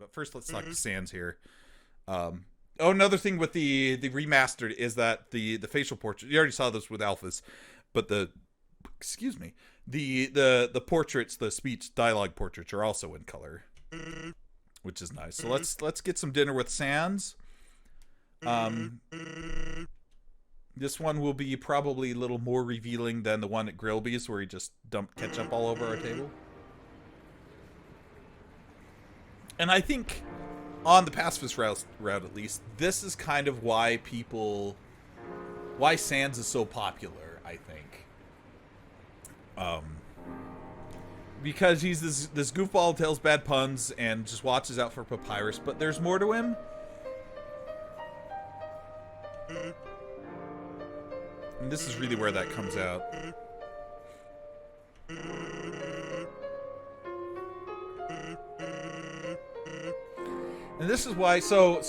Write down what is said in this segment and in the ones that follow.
But first, let's talk to Sans here. Another thing with the remastered is that the facial portrait. You already saw this with alphas, but the portraits, the speech dialogue portraits, are also in color, which is nice. So let's get some dinner with Sans. This one will be probably a little more revealing than the one at Grillby's, where he just dumped ketchup all over our table. And I think, on the pacifist route at least, this is kind of why Sans is so popular, I think. Because he's this goofball who tells bad puns and just watches out for Papyrus, but there's more to him. And this is really where that comes out. And this is why, for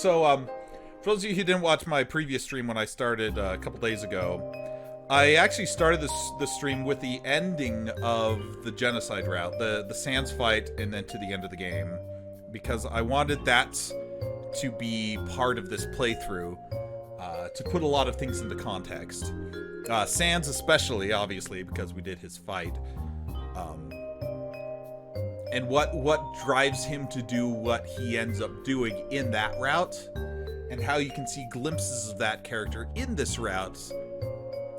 those of you who didn't watch my previous stream when I started a couple days ago, I actually started the stream with the ending of the genocide route, the Sans fight, and then to the end of the game, because I wanted that to be part of this playthrough, to put a lot of things into context. Sans especially, obviously, because we did his fight. And what drives him to do what he ends up doing in that route, and how you can see glimpses of that character in this route.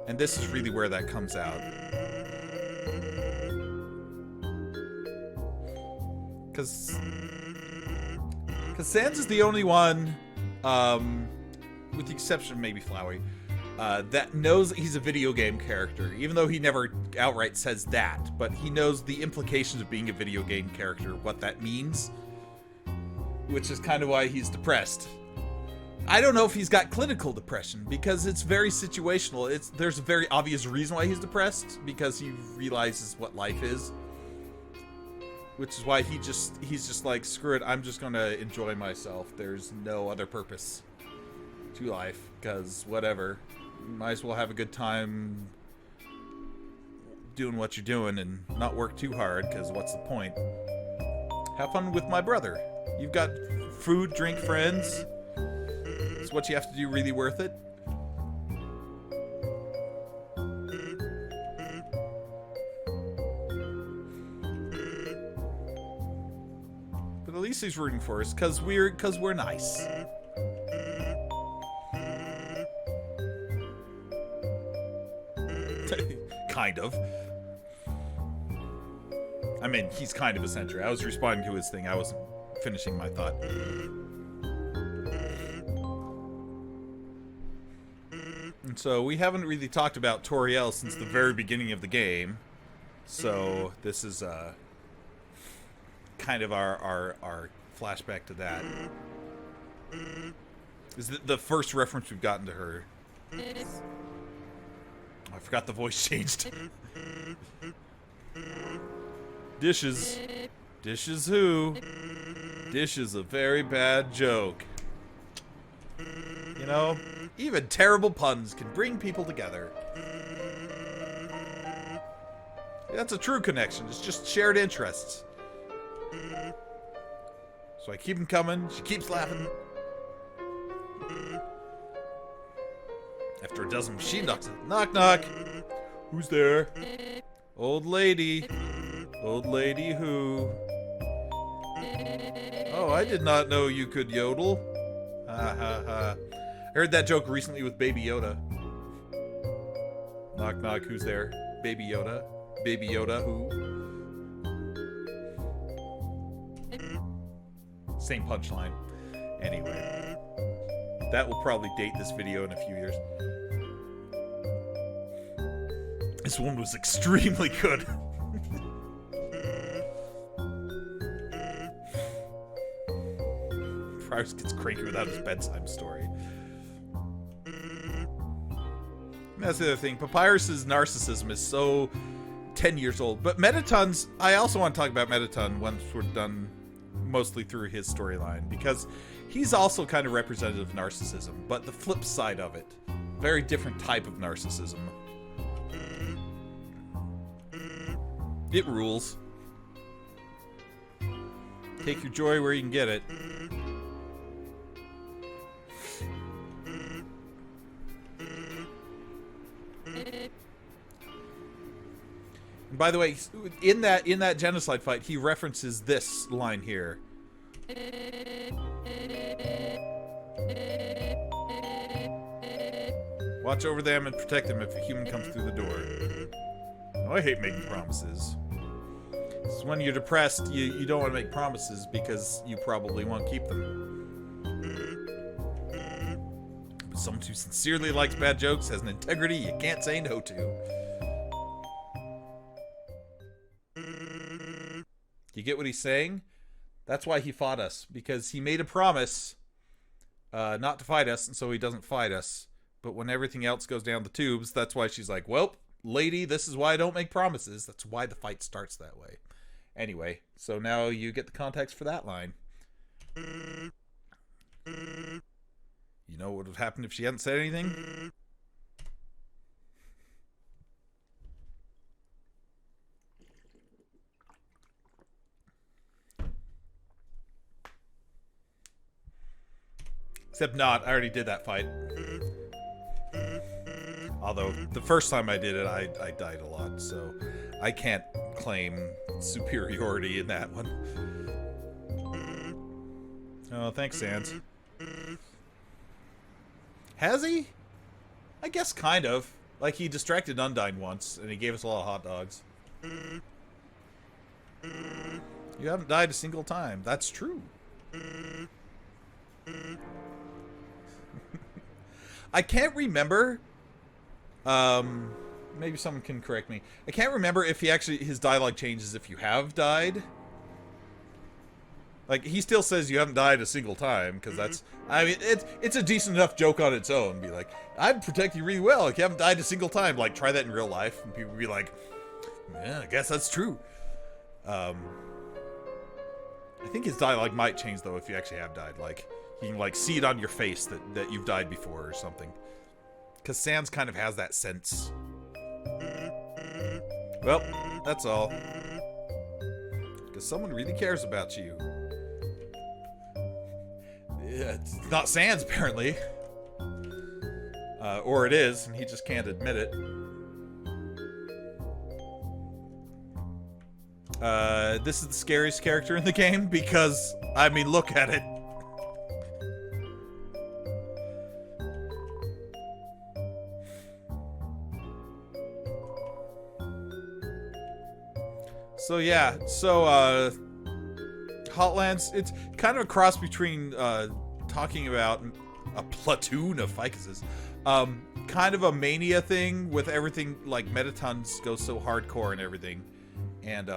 And this is really where that comes out. Because Sans is the only one, with the exception of maybe Flowey, that knows that he's a video game character, even though he never outright says that, but he knows the implications of being a video game character, what that means, which is kind of why he's depressed. I don't know if he's got clinical depression, because it's very situational. There's a very obvious reason why he's depressed, because he realizes what life is, which is why he's just like, screw it, I'm just gonna enjoy myself. There's no other purpose to life, because whatever. Might as well have a good time doing what you're doing and not work too hard, because what's the point? Have fun with my brother. You've got food, drink, friends. Is what you have to do really worth it? But at least he's rooting for us, because we're nice. Kind of. I mean, he's kind of a sentry. I was responding to his thing. I wasn't finishing my thought. And so we haven't really talked about Toriel since the very beginning of the game. So this is kind of our flashback to that. Is the first reference we've gotten to her. I forgot the voice changed. Dishes. Dishes who? Dish is a very bad joke. You know, even terrible puns can bring people together. That's a true connection. It's just shared interests. So I keep them coming. She keeps laughing. After a dozen machine knocks. Knock, knock. Who's there? Old lady. Old lady who? Oh, I did not know you could yodel. Ha ha ha. I heard that joke recently with Baby Yoda. Knock, knock. Who's there? Baby Yoda. Baby Yoda who? Same punchline. Anyway. That will probably date this video in a few years. This one was extremely good. Papyrus gets cranky without his bedtime story. That's the other thing. Papyrus's narcissism is so 10 years old. But Metaton's... I also want to talk about Metaton once we're done mostly through his storyline, because he's also kind of representative of narcissism, but the flip side of it. Very different type of narcissism. It rules. Take your joy where you can get it. By the way, in that genocide fight, he references this line here. Watch over them and protect them if a human comes through the door. Oh, I hate making promises. This is when you're depressed, you don't want to make promises because you probably won't keep them. But someone who sincerely likes bad jokes has an integrity you can't say no to. You get what he's saying? That's why he fought us. Because he made a promise not to fight us, and so he doesn't fight us. But when everything else goes down the tubes, that's why she's like, well, lady, this is why I don't make promises. That's why the fight starts that way. Anyway, so now you get the context for that line. You know what would have happened if she hadn't said anything? Except not, I already did that fight. Although, the first time I did it, I died a lot, so I can't claim superiority in that one. Oh, thanks, Sans. Has he? I guess kind of. Like, he distracted Undyne once, and he gave us a lot of hot dogs. You haven't died a single time. That's true. I can't remember. Maybe someone can correct me. I can't remember if his dialogue changes if you have died. Like, he still says you haven't died a single time, because that's, I mean, it's a decent enough joke on its own. Be like, I'm protecting you really well, like, you haven't died a single time. Like, try that in real life, and people be like, yeah, I guess that's true. I think his dialogue might change, though, if you actually have died. Like, you can, like, see it on your face that you've died before or something. Because Sans kind of has that sense. Well, that's all. Because someone really cares about you. Yeah, it's not Sans, apparently. Or it is, and he just can't admit it. This is the scariest character in the game because, I mean, look at it. So yeah, Hotlands, it's kind of a cross between talking about a platoon of ficuses, kind of a mania thing with everything, like Metatons go so hardcore and everything, and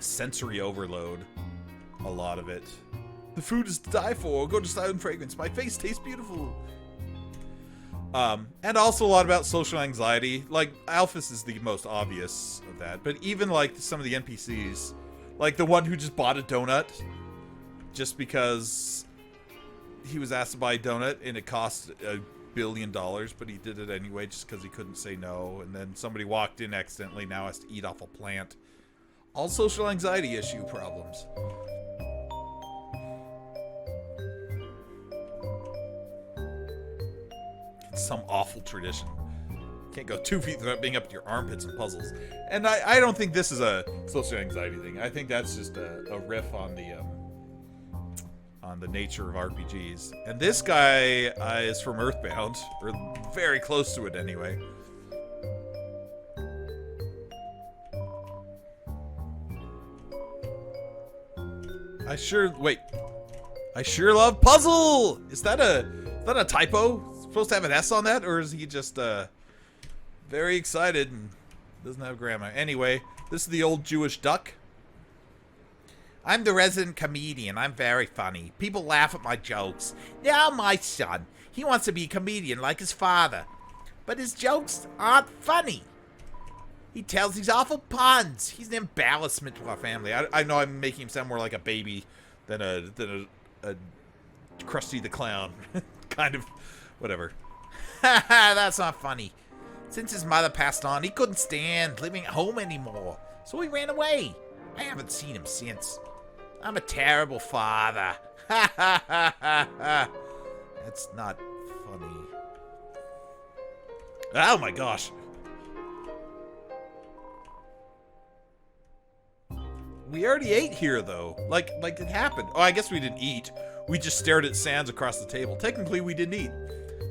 sensory overload, a lot of it. The food is to die for, go to Silent Fragrance, my face tastes beautiful. And also a lot about social anxiety. Like, Alphys is the most obvious of that. But even, like, some of the NPCs. Like, the one who just bought a donut. Just because he was asked to buy a donut and it cost $1 billion. But he did it anyway just because he couldn't say no. And then somebody walked in accidentally, now has to eat off a plant. All social anxiety issue problems. Some awful tradition. Can't go 2 feet without being up to your armpits in puzzles. And I don't think this is a social anxiety thing. I think that's just a riff on the nature of RPGs. And this guy is from Earthbound, or very close to it anyway. I sure love puzzle. Is that a typo? Supposed to have an S on that, or is he just very excited and doesn't have grammar? Anyway, this is the old Jewish duck. I'm the resident comedian. I'm very funny. People laugh at my jokes. Now my son, he wants to be a comedian like his father, but his jokes aren't funny. He tells these awful puns. He's an embarrassment to our family. I know I'm making him sound more like a baby than a Krusty the Clown kind of. Whatever. That's not funny. Since his mother passed on, he couldn't stand living at home anymore. So he ran away. I haven't seen him since. I'm a terrible father. That's not funny. Oh my gosh. We already ate here, though. Like it happened. Oh, I guess we didn't eat. We just stared at sands across the table. Technically, we didn't eat.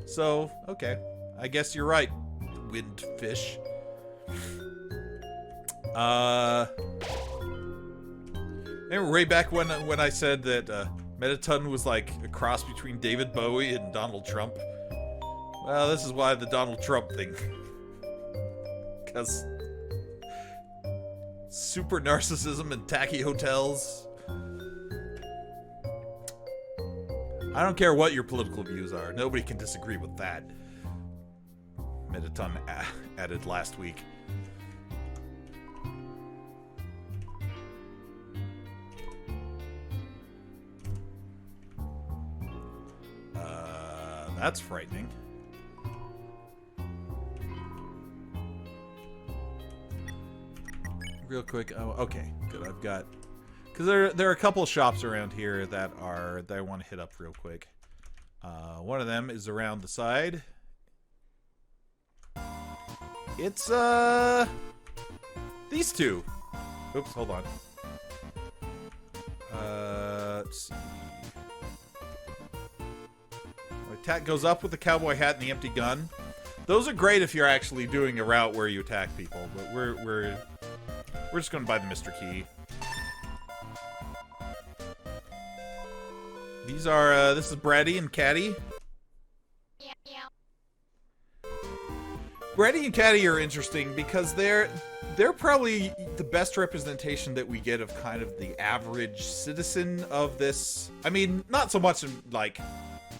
So, okay. I guess you're right, windfish. Remember way back when I said that Mettaton was like a cross between David Bowie and Donald Trump? Well, this is why the Donald Trump thing. Because super narcissism and tacky hotels. I don't care what your political views are. Nobody can disagree with that. Mettaton added last week. That's frightening. Real quick. Oh, okay. Good. I've got... Because there are a couple shops around here that I want to hit up real quick. One of them is around the side. It's these two. Oops, hold on. Let's see. Attack goes up with the cowboy hat and the empty gun. Those are great if you're actually doing a route where you attack people, but we're just going to buy the Mr. Key. These are this is Brady and Caddy. Brady and Caddy are interesting because they're probably the best representation that we get of kind of the average citizen of this. I mean, not so much in like,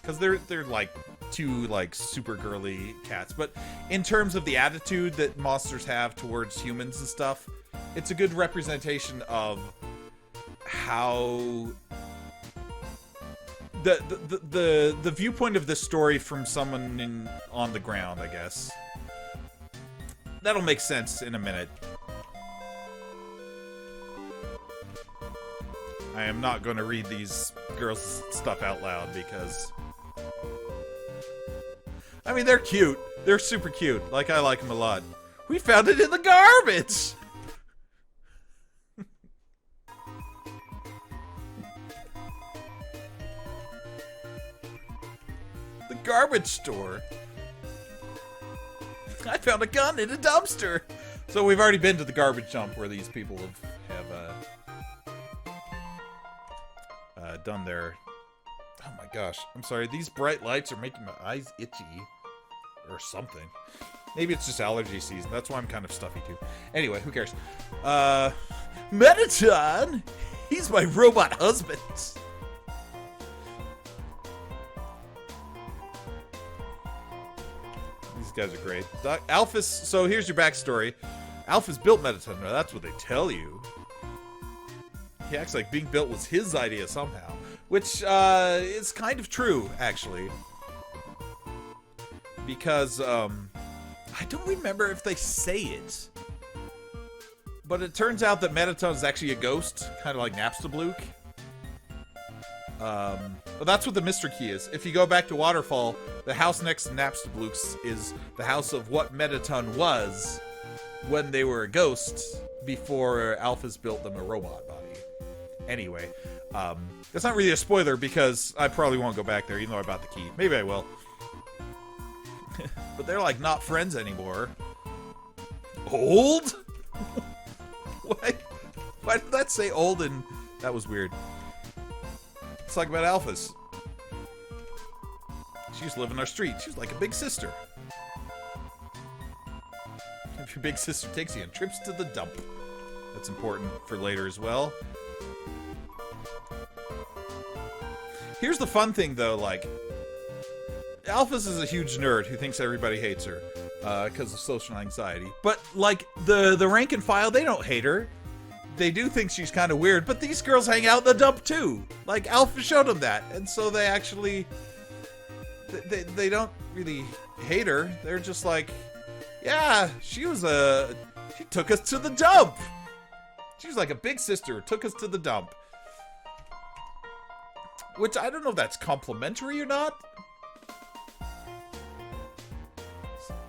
because they're like two like super girly cats, but in terms of the attitude that monsters have towards humans and stuff, it's a good representation of how the viewpoint of this story from someone on the ground, I guess. That'll make sense in a minute. I am not going to read these girls' stuff out loud because... I mean, they're cute. They're super cute. Like, I like them a lot. We found it in the garbage! The garbage store. I found a gun in a dumpster. So we've already been to the garbage dump where these people have done their... Oh my gosh. I'm sorry. These bright lights are making my eyes itchy. Or something. Maybe it's just allergy season. That's why I'm kind of stuffy too. Anyway, who cares? Mettaton! He's my robot husband. These guys are great. Alphys, so here's your backstory. Alphys built Mettaton. Now that's what they tell you. He acts like being built was his idea somehow. Which is kind of true, actually. Because, I don't remember if they say it. But it turns out that Mettaton is actually a ghost, kind of like Napstablook. Well, that's what the Mr. Key is. If you go back to Waterfall, the house next to Napstablook's is the house of what Mettaton was when they were a ghost before Alphys built them a robot body. Anyway, that's not really a spoiler because I probably won't go back there even though I bought the key. Maybe I will. But they're like not friends anymore. Old? What? Why did that say old and... That was weird. Let's talk about Alphys. She used to live in our street. She was like a big sister. If your big sister takes you on trips to the dump. That's important for later as well. Here's the fun thing though, like... Alphys is a huge nerd who thinks everybody hates her because of social anxiety. But, like, the rank and file, they don't hate her. They do think she's kind of weird, but these girls hang out in the dump, too. Like, Alphys showed them that. And so they actually... They don't really hate her. They're just like, yeah, she was a... She took us to the dump. She was like a big sister, took us to the dump. Which, I don't know if that's complimentary or not.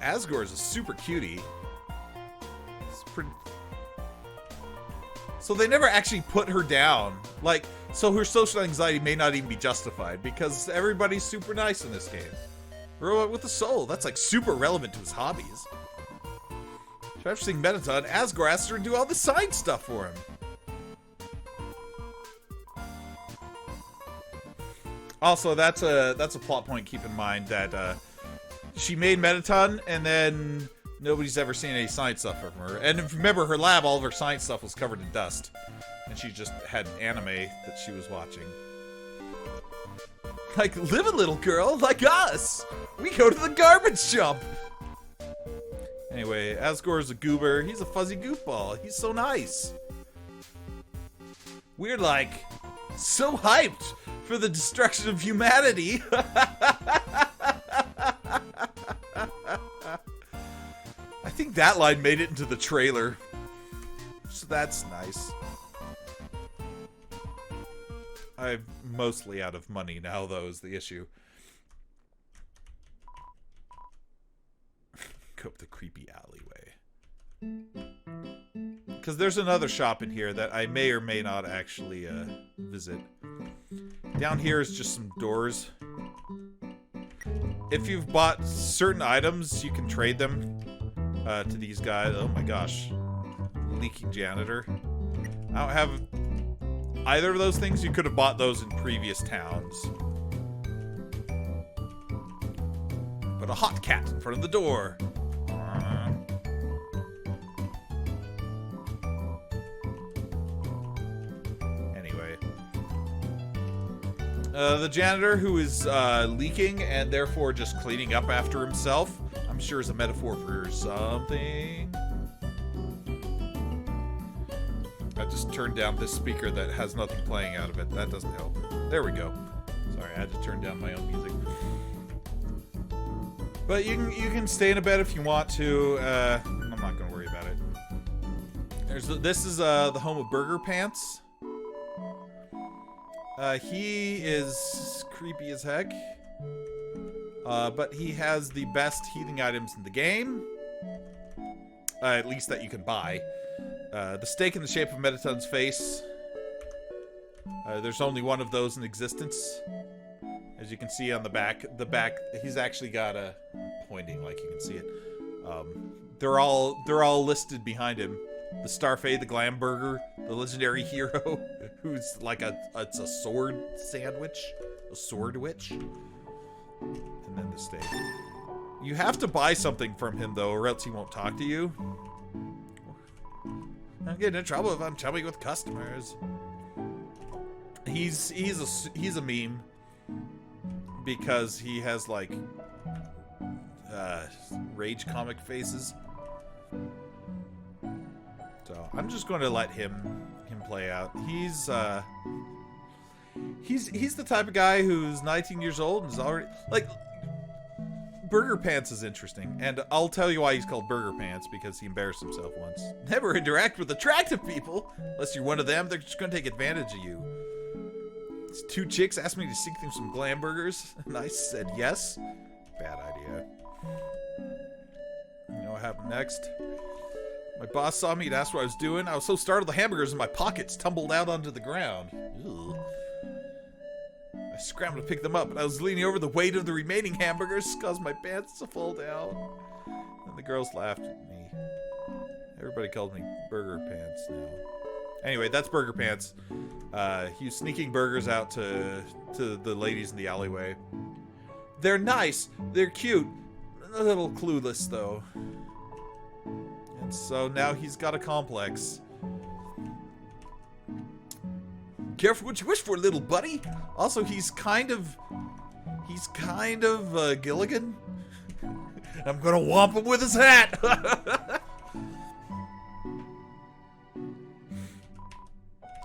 Asgore is a super cutie. So they never actually put her down. Like, so her social anxiety may not even be justified because everybody's super nice in this game. Robot with a soul. That's like super relevant to his hobbies. So after seeing Mettaton, Asgore asked her to do all the side stuff for him. Also, that's a plot point. Keep in mind that she made Mettaton, and then nobody's ever seen any science stuff from her. And if you remember, her lab, all of her science stuff was covered in dust, and she just had anime that she was watching. Like, live a little girl, like us. We go to the garbage dump. Anyway, Asgore's a goober. He's a fuzzy goofball. He's so nice. We're like so hyped for the destruction of humanity. I think that line made it into the trailer. So that's nice. I'm mostly out of money now, though, is the issue. Go up the creepy alleyway. Because there's another shop in here that I may or may not actually visit. Down here is just some doors. If you've bought certain items, you can trade them to these guys. Oh my gosh. Leaking janitor. I don't have either of those things. You could have bought those in previous towns. But a hot cat in front of the door. Anyway. The janitor who is leaking and therefore just cleaning up after himself, I'm sure is a metaphor for something. I just turned down this speaker that has nothing playing out of it. That doesn't help. There we go. Sorry, I had to turn down my own music. But you can stay in a bed if you want to. I'm not going to worry about it. This is the home of Burger Pants. He is creepy as heck. But he has the best healing items in the game. At least that you can buy. The steak in the shape of Mettaton's face. There's only one of those in existence. As you can see on the back, he's actually got a pointing like you can see it. They're all listed behind him. The Starfade, the Glam Burger, the legendary hero, who's like it's a sword sandwich, a sword witch, and then the steak. You have to buy something from him though, or else he won't talk to you. I'm getting in trouble if I'm chummy with customers. He's a meme because he has like rage comic faces. So I'm just going to let him play out. He's the type of guy who's 19 years old and is already like. Burger Pants is interesting, and I'll tell you why he's called Burger Pants, because he embarrassed himself once. Never interact with attractive people. Unless you're one of them, they're just gonna take advantage of you. These two chicks asked me to seek them some glam burgers, and I said yes. Bad idea. You know what happened next? My boss saw me and asked what I was doing. I was so startled the hamburgers in my pockets tumbled out onto the ground. Ew. I scrambled to pick them up, but I was leaning over. The weight of the remaining hamburgers caused my pants to fall down. And the girls laughed at me. Everybody called me Burger Pants now. Anyway, that's Burger Pants. He was sneaking burgers out to the ladies in the alleyway. They're nice. They're cute. A little clueless, though. And so now he's got a complex. Careful what you wish for, little buddy. Also, he's kind of Gilligan. I'm gonna whomp him with his hat.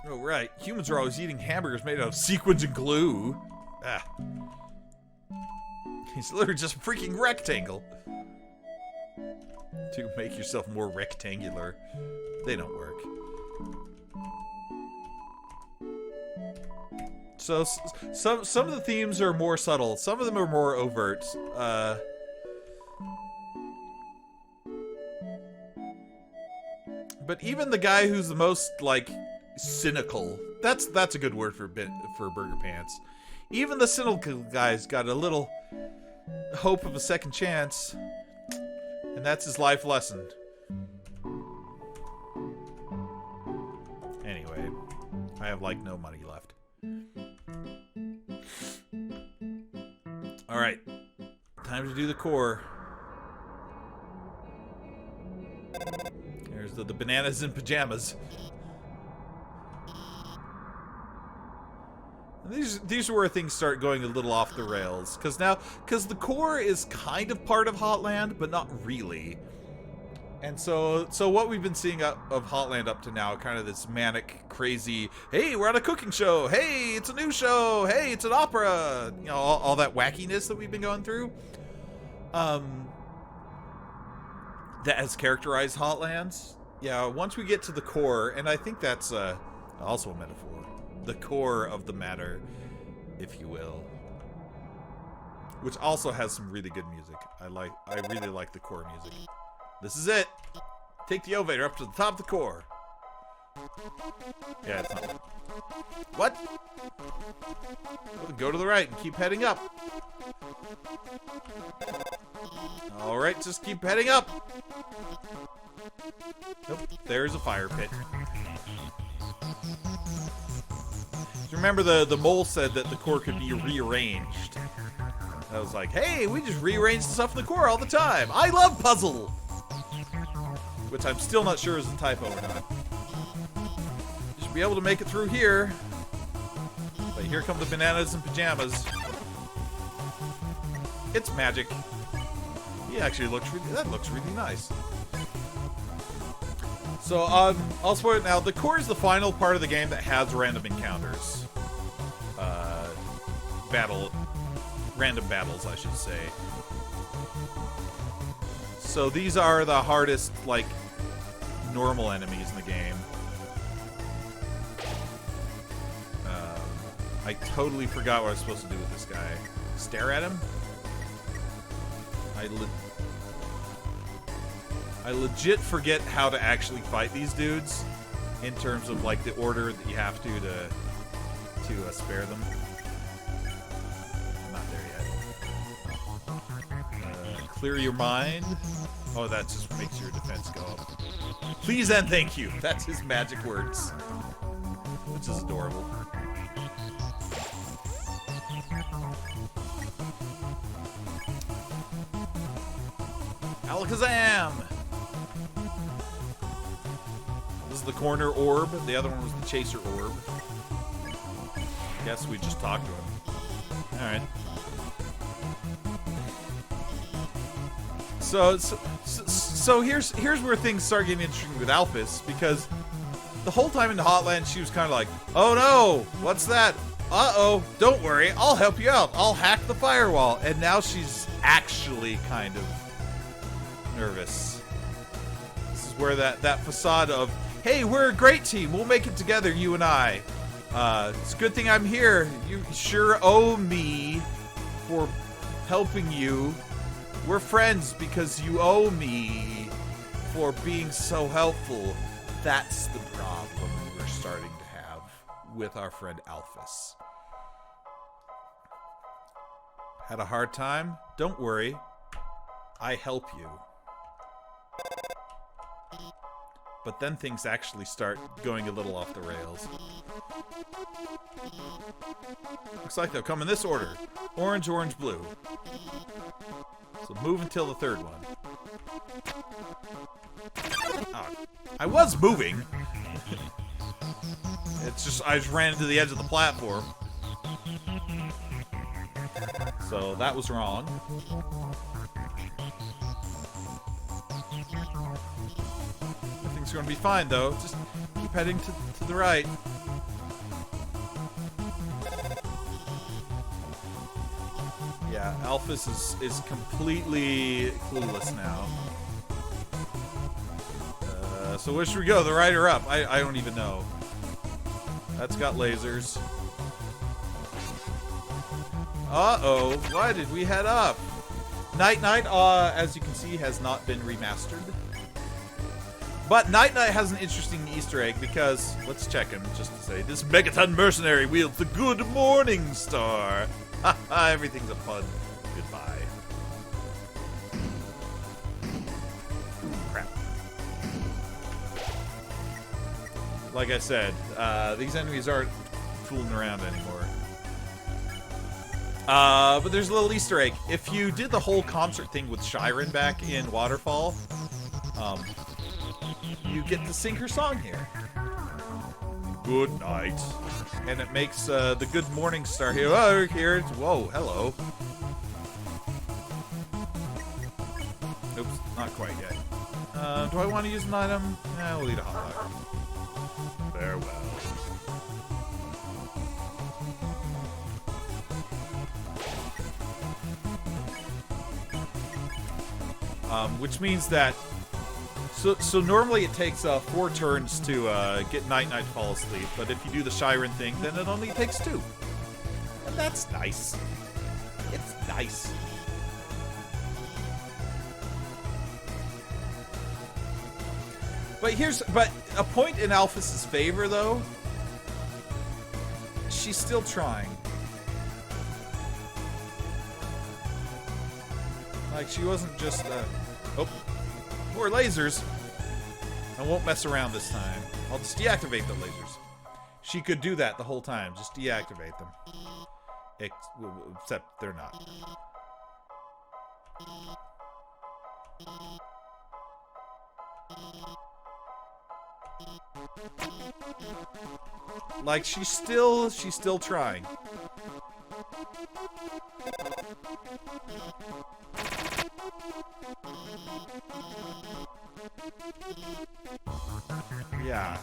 Oh right, humans are always eating hamburgers made out of sequins and glue. Ah, he's literally just a freaking rectangle. To make yourself more rectangular, they don't work. So some of the themes are more subtle. Some of them are more overt. But even the guy who's the most like cynical. That's a good word for Burger Pants. Even the cynical guy's got a little hope of a second chance, and that's his life lesson. Anyway, I have like no money left. All right, time to do the core. There's the bananas in pajamas. These are where things start going a little off the rails, because the core is kind of part of Hotland, but not really. And so what we've been seeing of Hotland up to now, kind of this manic, crazy, hey, we're on a cooking show, hey, it's a new show, hey, it's an opera, you know, all that wackiness that we've been going through, that has characterized Hotlands. Yeah, once we get to the core, and I think that's also a metaphor, the core of the matter, if you will, which also has some really good music. I really like the core music. This is it. Take the elevator up to the top of the core. Yeah, it's not. What? Well, go to the right and keep heading up. All right, just keep heading up. Nope, there's a fire pit. Remember the mole said that the core could be rearranged. I was like, hey, we just rearrange the stuff in the core all the time. I love puzzle! Which I'm still not sure is a typo or not. You should be able to make it through here. But here come the bananas and pajamas. It's magic. He actually looks really nice. So, I'll spoil it now. The core is the final part of the game that has random encounters. Random battles, I should say. So these are the hardest, like, normal enemies in the game. I totally forgot what I was supposed to do with this guy. Stare at him? I legit forget how to actually fight these dudes in terms of, like, the order that you have to spare them. I'm not there yet. Clear your mind. Oh, that just makes your defense go up. Please and thank you. That's his magic words. Which is adorable. Alakazam! This is the corner orb. The other one was the chaser orb. Guess we just talked to him. Alright. So here's where things start getting interesting with Alphys, because the whole time in the Hotland she was kind of like, oh no, what's that? Uh-oh, don't worry, I'll help you out. I'll hack the firewall. And now she's actually kind of nervous. This is where that facade of, hey, we're a great team, we'll make it together, you and I. It's a good thing I'm here. You sure owe me for helping you. We're friends because you owe me for being so helpful. That's the problem we're starting to have with our friend Alphys. Had a hard time? Don't worry. I help you. But then things actually start going a little off the rails. Looks like they'll come in this order. Orange, orange, blue. So move until the third one. Oh, I was moving. It's just, I just ran into the edge of the platform. So that was wrong. Everything's going to be fine, though. Just keep heading to the right. Yeah, Alphys is completely clueless now. So where should we go? The right or up? I don't even know. That's got lasers. Uh-oh. Why did we head up? Night Night, as you can see, has not been remastered. But Night Knight has an interesting Easter egg because, let's check him just to say, this Megaton mercenary wields the Good Morning Star. Haha, everything's a pun. Goodbye. Crap. Like I said, these enemies aren't fooling around anymore. But there's a little Easter egg. If you did the whole concert thing with Shyren back in Waterfall, you get to sing her song here. Good night. And it makes the Good Morning Star here. Oh, here it's, whoa, hello. Oops, not quite yet. Do I want to use an item? We'll eat a hot dog. Farewell. Which means that so normally it takes 4 turns to get Night Knight to fall asleep, but if you do the Shyren thing, then it only takes 2. And that's nice. It's nice. But a point in Alphys's favor though. She's still trying. Like, she wasn't just, oh, more lasers. I won't mess around this time. I'll just deactivate the lasers. She could do that the whole time, just deactivate them. Except they're not. Like, she's still trying. Yeah.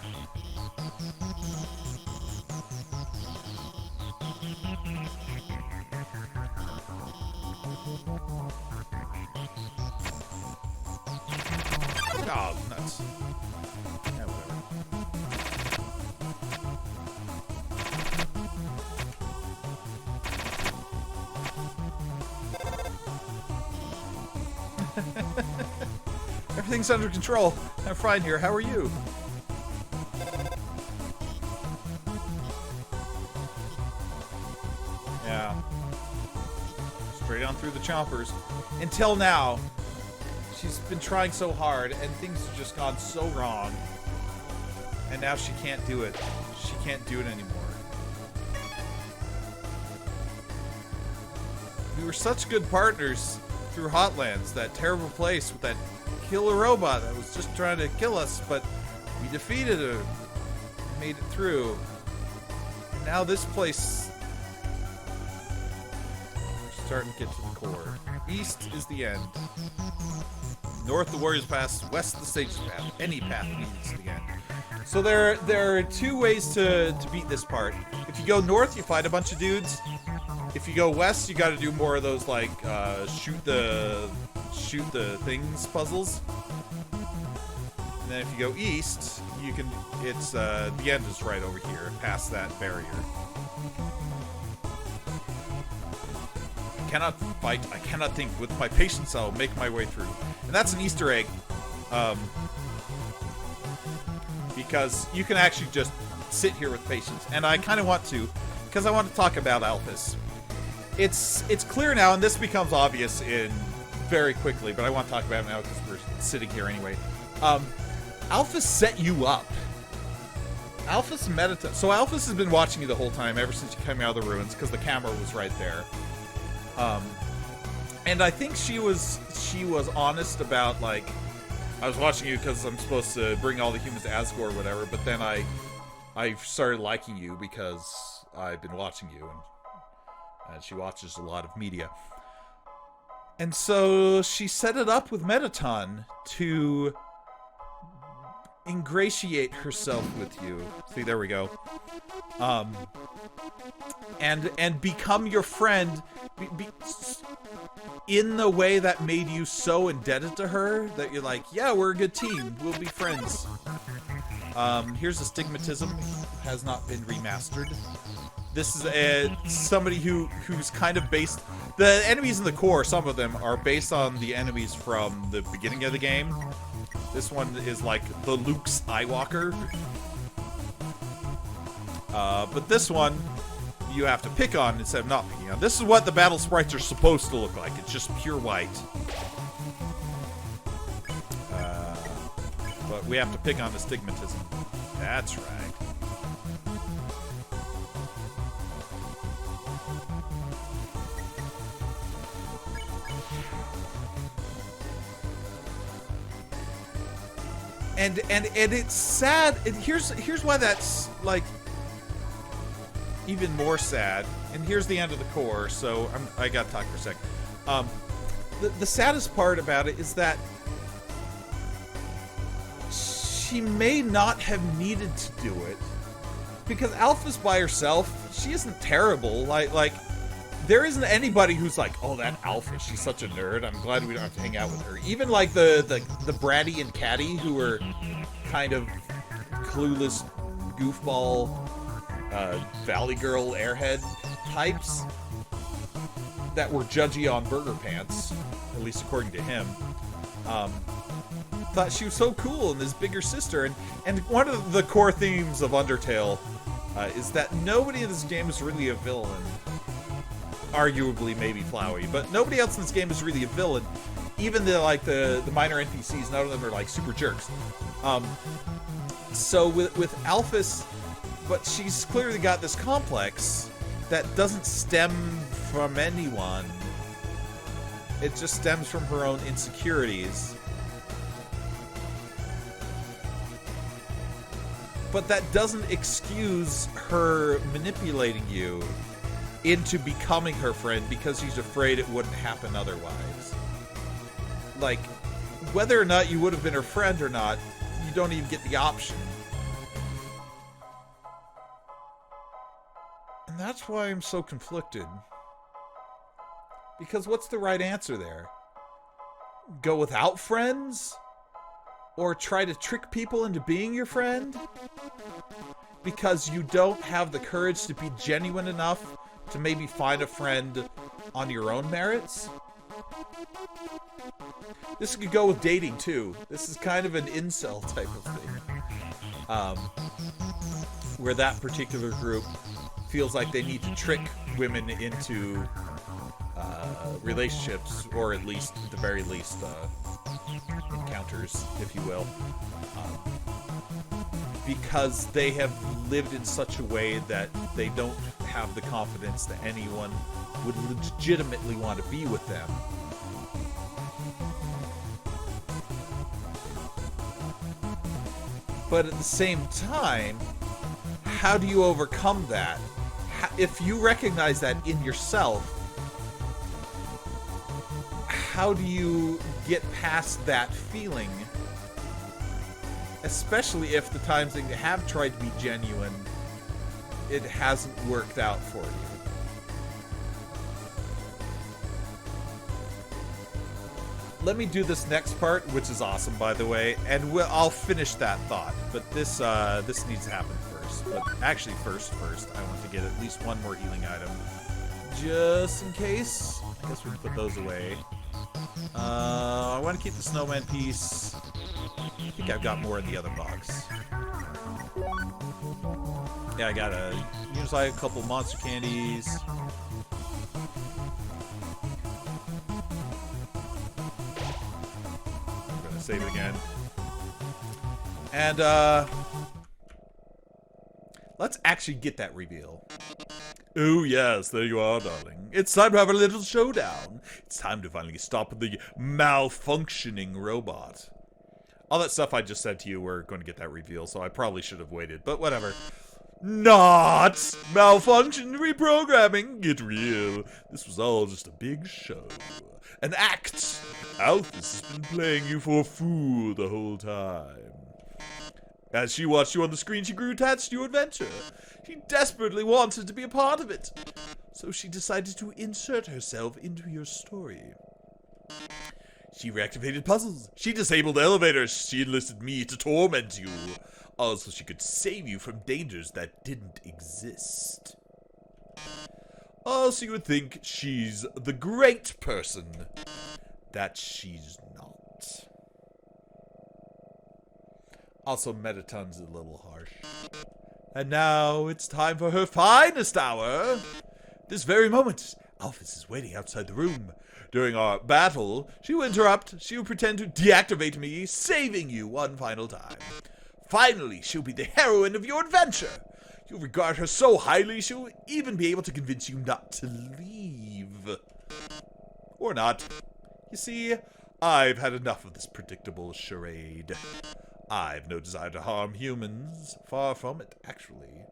Oh, nuts. Yeah, whatever. Everything's under control. I'm fine here. How are you? Yeah. Straight on through the chompers. Until now, she's been trying so hard, and things have just gone so wrong. And now she can't do it. She can't do it anymore. We were such good partners through Hotlands, that terrible place with that killer robot that was just trying to kill us, but we defeated her. Made it through. And now this place, we're starting to get to the core. East is the end. North, the Warrior's Pass. West, the Sage's Path. Any path leads to the end. So there are 2 ways to beat this part. If you go north, you fight a bunch of dudes. If you go west, you got to do more of those, like, shoot the things puzzles. And then if you go east, you can, it's, the end is right over here, past that barrier. I cannot fight, I cannot think. With my patience, I'll make my way through. And that's an Easter egg. Because you can actually just sit here with patience. And I kind of want to, because I want to talk about Alphys. It's clear now, and this becomes obvious in very quickly, but I want to talk about it now because we're sitting here anyway. Alphys set you up. Alphys medita. So Alphys has been watching you the whole time, ever since you came out of the ruins, because the camera was right there. And I think she was honest about, like, I was watching you because I'm supposed to bring all the humans to Asgore or whatever, but then I started liking you because I've been watching you, and she watches a lot of media. And so she set it up with Mettaton to ingratiate herself with you. See, there we go. And become your friend in the way that made you so indebted to her that you're like, yeah, we're a good team. We'll be friends. Here's Astigmatism. Has not been remastered. This is somebody who's kind of based... The enemies in the core, some of them, are based on the enemies from the beginning of the game. This one is like the Luke Skywalker. But this one, you have to pick on instead of not picking on. This is what the battle sprites are supposed to look like. It's just pure white. But we have to pick on astigmatism. That's right. And it's sad. And here's why that's like even more sad. And here's the end of the core. So I gotta talk for a second. The saddest part about it is that she may not have needed to do it, because Alpha's by herself. She isn't terrible. Like there isn't anybody who's like, oh, that Alpha, she's such a nerd. I'm glad we don't have to hang out with her. Even like the Bratty and Catty, who were kind of clueless, goofball, Valley Girl, airhead types that were judgy on Burger Pants, at least according to him. Thought she was so cool and this bigger sister. And one of the core themes of Undertale is that nobody in this game is really a villain. Arguably, maybe Flowey, but nobody else in this game is really a villain. Even the minor NPCs, none of them are like super jerks. So with Alphys, but she's clearly got this complex that doesn't stem from anyone. It just stems from her own insecurities. But that doesn't excuse her manipulating you into becoming her friend because she's afraid it wouldn't happen otherwise. Like, whether or not you would have been her friend or not, you don't even get the option. And that's why I'm so conflicted. Because what's the right answer there? Go without friends? Or try to trick people into being your friend? Because you don't have the courage to be genuine enough to maybe find a friend on your own merits? This could go with dating, too. This is kind of an incel type of thing. Where that particular group feels like they need to trick women into relationships, or at least, at the very least, encounters, if you will. Because they have lived in such a way that they don't have the confidence that anyone would legitimately want to be with them. But at the same time, how do you overcome that? If you recognize that in yourself, how do you get past that feeling? Especially if the times that you have tried to be genuine, it hasn't worked out for you. Let me do this next part, which is awesome, by the way, and I'll finish that thought. But this needs to happen first. But actually, first, I want to get at least one more healing item, just in case. I guess we can put those away. I want to keep the snowman piece. I think I've got more in the other box. Yeah, I got a couple monster candies. I'm gonna save it again. And let's actually get that reveal. Oh yes, there you are, darling. It's time to have a little showdown. It's time to finally stop the malfunctioning robot. All that stuff I just said to you, we're going to get that reveal, so I probably should have waited, but whatever. Not malfunction reprogramming. Get real. This was all just a big show. An act. Alphys has been playing you for a fool the whole time. As she watched you on the screen, she grew attached to your adventure. She desperately wanted to be a part of it. So she decided to insert herself into your story. She reactivated puzzles. She disabled elevators. She enlisted me to torment you. Also, she could save you from dangers that didn't exist. Also, you would think she's the great person that she's not. Also, Metaton's a little harsh. And now it's time for her finest hour. This very moment, Alphys is waiting outside the room. During our battle, she will interrupt, she will pretend to deactivate me, saving you one final time. Finally, she'll be the heroine of your adventure. You'll regard her so highly, she'll even be able to convince you not to leave. Or not. You see, I've had enough of this predictable charade. I've no desire to harm humans. Far from it, actually.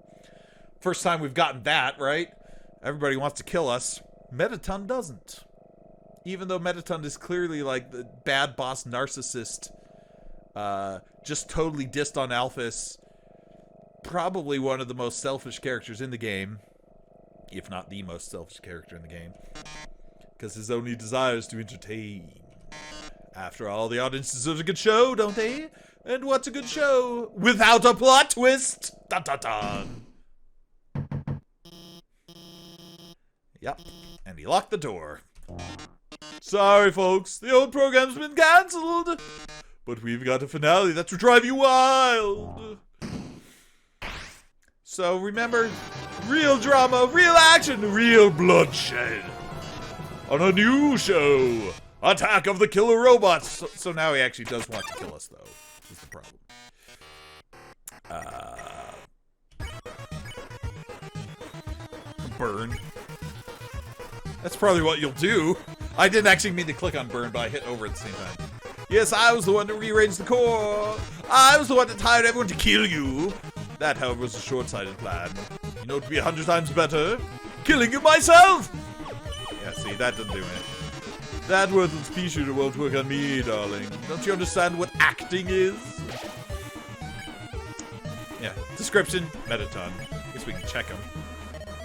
First time we've gotten that, right? Everybody wants to kill us. Metaton doesn't. Even though Metaton is clearly like the bad boss narcissist, just totally dissed on Alphys. Probably one of the most selfish characters in the game. If not the most selfish character in the game. Because his only desire is to entertain. After all, the audience deserves a good show, don't they? And what's a good show without a plot twist? Dun dun dun. Yep, and he locked the door. Sorry, folks, the old program's been cancelled. But we've got a finale that will drive you wild. So remember, real drama, real action, real bloodshed. On a new show, Attack of the Killer Robots. So now he actually does want to kill us, though. Is the problem. Burn. That's probably what you'll do. I didn't actually mean to click on burn, but I hit over at the same time. Yes, I was the one to rearrange the core. I was the one that tired everyone to kill you. That, however, was a short-sighted plan. You know, it would be 100 times better. Killing you myself! Yeah, see, that doesn't do it. That worthless pea shooter won't work on me, darling. Don't you understand what acting is? Yeah, description, Metaton. Guess we can check him.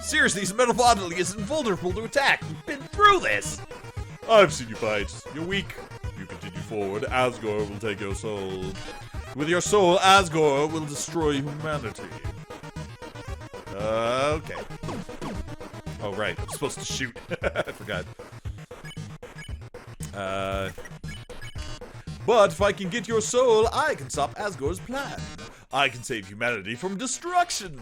Seriously, this metal bodily is invulnerable to attack. We've been through this. I've seen you fight. You're weak. You continue forward, Asgore will take your soul. With your soul, Asgore will destroy humanity. Okay. Oh, right. I'm supposed to shoot. I forgot. But if I can get your soul, I can stop Asgore's plan. I can save humanity from destruction.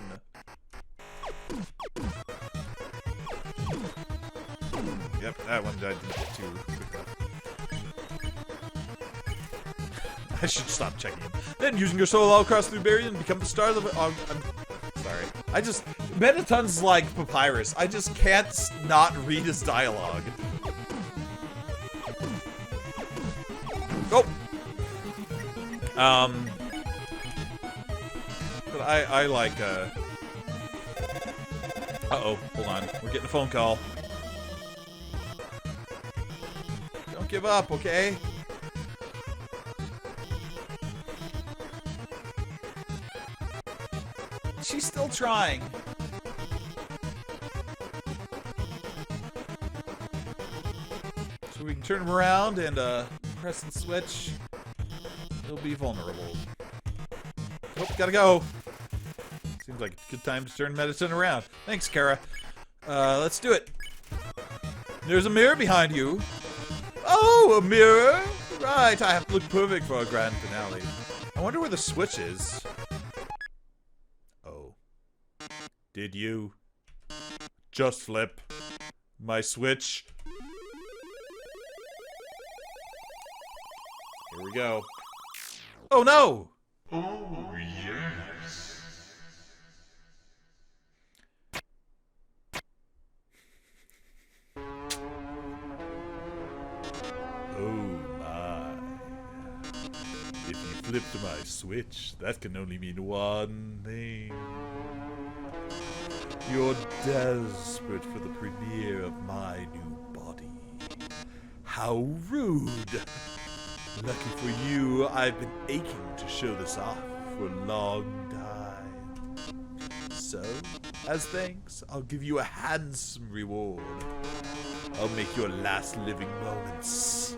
Yep, that one I didn't get too quick. I should stop checking him. Then using your soul all across the barrier and become the stars of it. I'm sorry. Metaton's like Papyrus. I just can't not read his dialogue. Oh! But I like, uh-oh, hold on. We're getting a phone call. Don't give up, okay? She's still trying. So we can turn him around and, press the switch. He'll be vulnerable. Oh, gotta go. Seems like a good time to turn Metaton around. Thanks, Chara. Let's do it. There's a mirror behind you. Oh, a mirror? Right, I have to look perfect for our grand finale. I wonder where the switch is. Oh. Did you just flip my switch? Here we go. Oh no! Oh, yes. Oh my. If you flipped my switch, that can only mean one thing. You're desperate for the premiere of my new body. How rude! Lucky for you, I've been aching to show this off for a long time. So, as thanks, I'll give you a handsome reward. I'll make your last living moments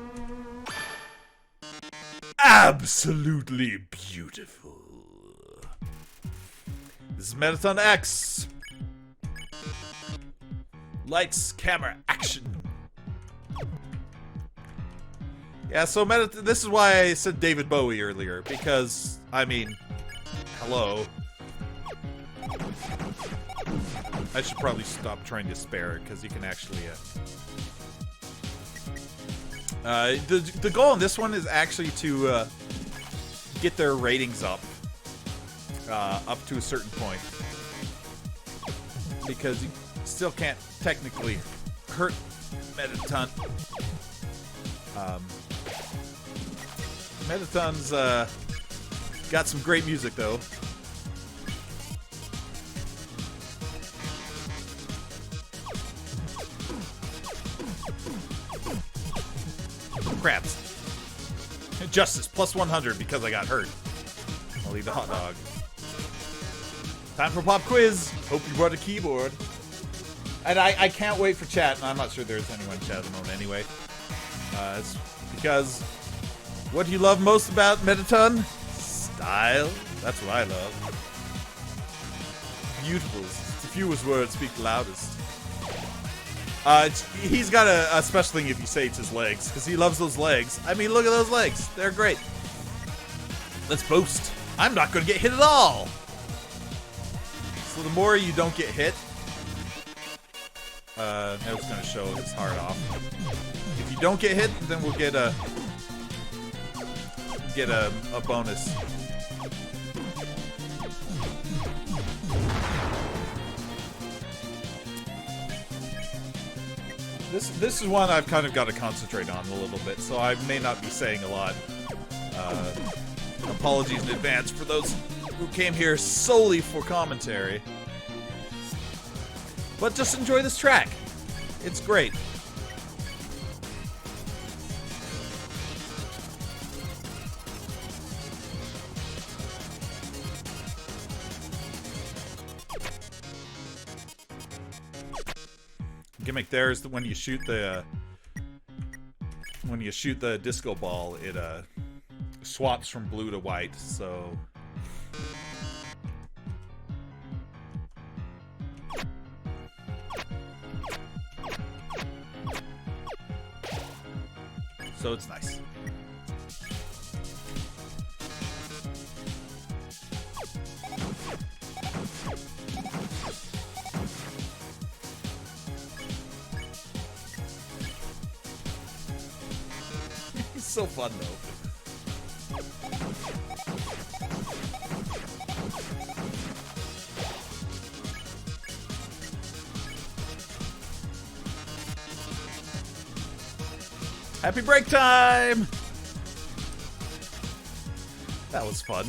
absolutely beautiful. This is Metaton X. Lights, camera, action. Yeah, so this is why I said David Bowie earlier, because, I mean, hello. I should probably stop trying to spare it, because you can actually... the goal in this one is actually to get their ratings up to a certain point. Because you still can't technically hurt Mettaton. Mettaton's got some great music, though. Crabs. Justice, plus 100 because I got hurt. I'll eat the hot dog. Time for pop quiz. Hope you brought a keyboard. And I can't wait for chat, and I'm not sure there's anyone in chat at the moment anyway. It's because what do you love most about Mettaton? Style. That's what I love. Beautiful. The fewest words speak loudest. He's got a special thing if you say it's his legs, because he loves those legs. I mean, look at those legs. They're great. Let's boast. I'm not going to get hit at all. So the more you don't get hit, I was going to show his heart off. If you don't get hit, then we'll get a bonus. This is one I've kind of got to concentrate on a little bit, so I may not be saying a lot. Apologies in advance for those who came here solely for commentary. But just enjoy this track. It's great. Gimmick there is that when you shoot the disco ball, it swaps from blue to white. So it's nice. It's so fun, though. Happy break time! That was fun.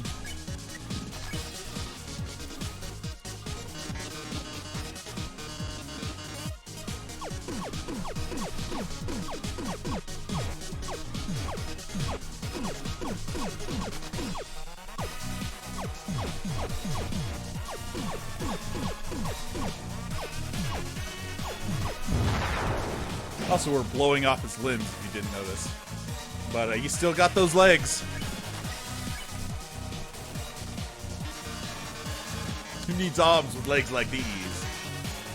Also, we're blowing off his limbs, if you didn't notice. But you still got those legs. Who needs arms with legs like these?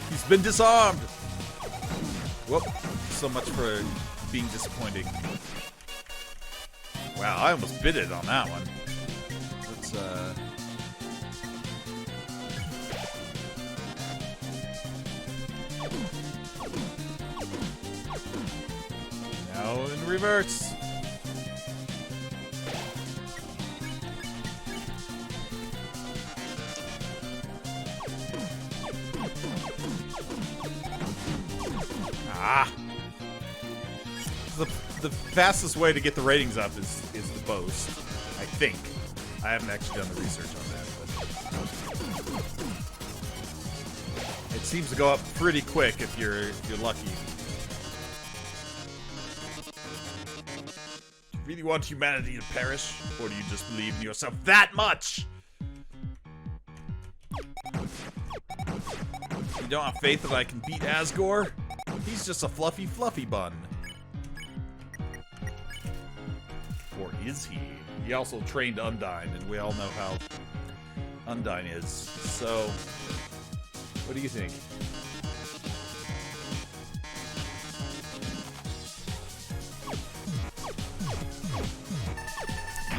He's been disarmed! Whoop. So much for being disappointing. Wow, I almost bit it on that one. Let's, now in reverse. Ah! The fastest way to get the ratings up is the boast, I think. I haven't actually done the research on that, but it seems to go up pretty quick if you're lucky. Really want humanity to perish, or do you just believe in yourself that much? You don't have faith that I can beat Asgore? He's just a fluffy bun. Or is he? He also trained Undyne, and we all know how Undyne is. So, what do you think?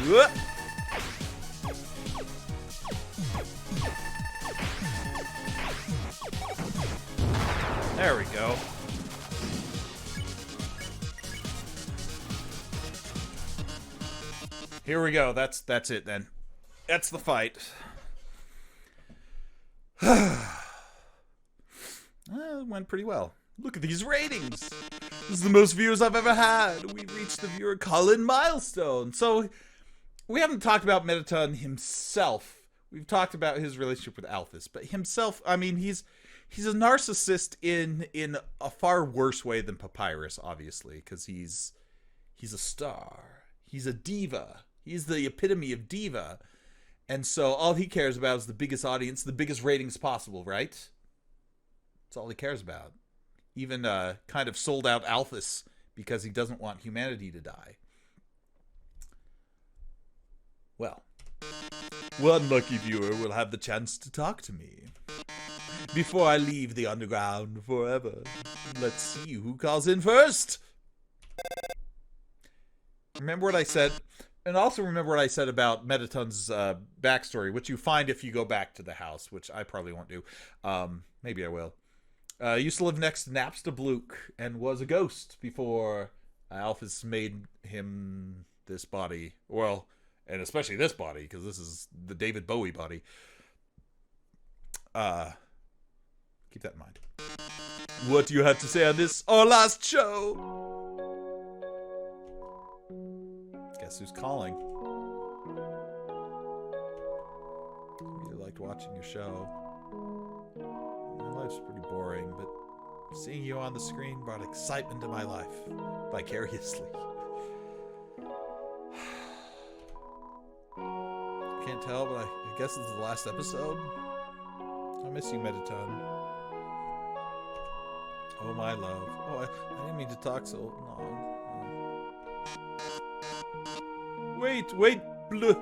Whoop. There we go. Here we go. That's it then. That's the fight. It went pretty well. Look at these ratings. This is the most viewers I've ever had. We reached the viewer Cullen milestone. So we haven't talked about Mettaton himself. We've talked about his relationship with Alphys, but himself, I mean, he's a narcissist in a far worse way than Papyrus, obviously, because he's a star. He's a diva. He's the epitome of diva. And so all he cares about is the biggest audience, the biggest ratings possible, right? That's all he cares about. Even kind of sold out Alphys because he doesn't want humanity to die. Well, one lucky viewer will have the chance to talk to me before I leave the underground forever. Let's see who calls in first. Remember what I said? And also remember what I said about Mettaton's backstory, which you find if you go back to the house, which I probably won't do. Maybe I will. Used to live next to Napster Blook and was a ghost before Alphys made him this body. Well, and especially this body, because this is the David Bowie body. Keep that in mind. What do you have to say on this, our last show? Guess who's calling? Really liked watching your show. My life's pretty boring, but seeing you on the screen brought excitement to my life, vicariously. Can't tell, but I guess this is the last episode. I miss you, Mettaton. Oh, my love. Oh, I didn't mean to talk so long. Wait, blue.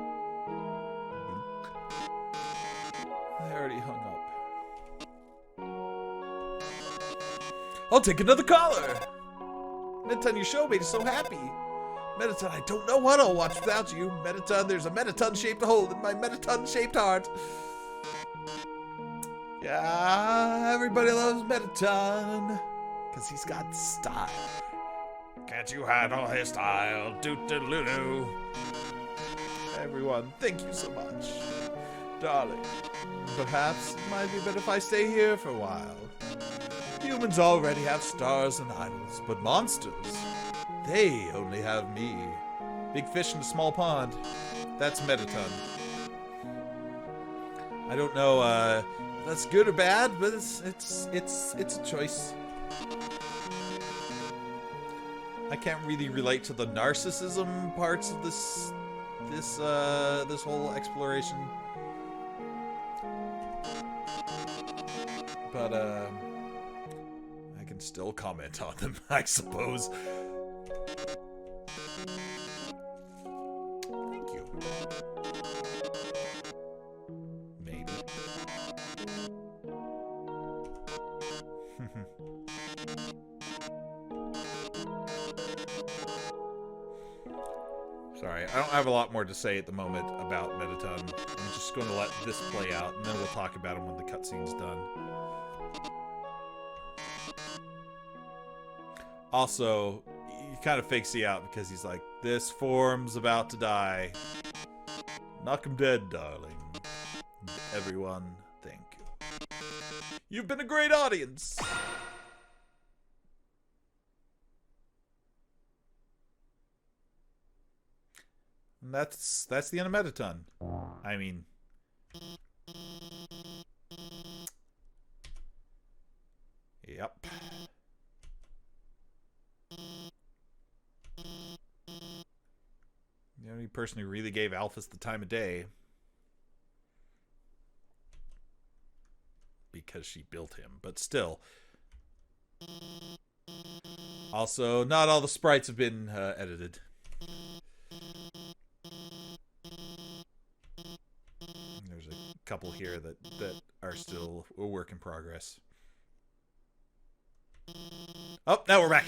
I already hung up. I'll take another caller. Mettaton, your show made us so happy. Mettaton, I don't know what I'll watch without you. Mettaton, there's a Mettaton-shaped hole in my Mettaton-shaped heart. Yeah, everybody loves Mettaton. Because he's got style. Can't you handle his style? Doo-doo-doo-doo. Everyone, thank you so much. Darling, perhaps it might be better if I stay here for a while. Humans already have stars and idols, but monsters, they only have me. Big fish in a small pond. That's Mettaton. I don't know if that's good or bad, but it's a choice. I can't really relate to the narcissism parts of this whole exploration. But I can still comment on them, I suppose. Thank you. Maybe. Sorry, I don't have a lot more to say at the moment about Mettaton. I'm just going to let this play out, and then we'll talk about him when the cutscene's done. Also, he kind of fakes you out because he's like, this form's about to die. Knock him dead, darling. Everyone, thank you. You've been a great audience! And that's the end of Mettaton. I mean... Yep. The only person who really gave Alphys the time of day. Because she built him, but still. Also, not all the sprites have been edited. There's a couple here that are still a work in progress. Oh, now we're back.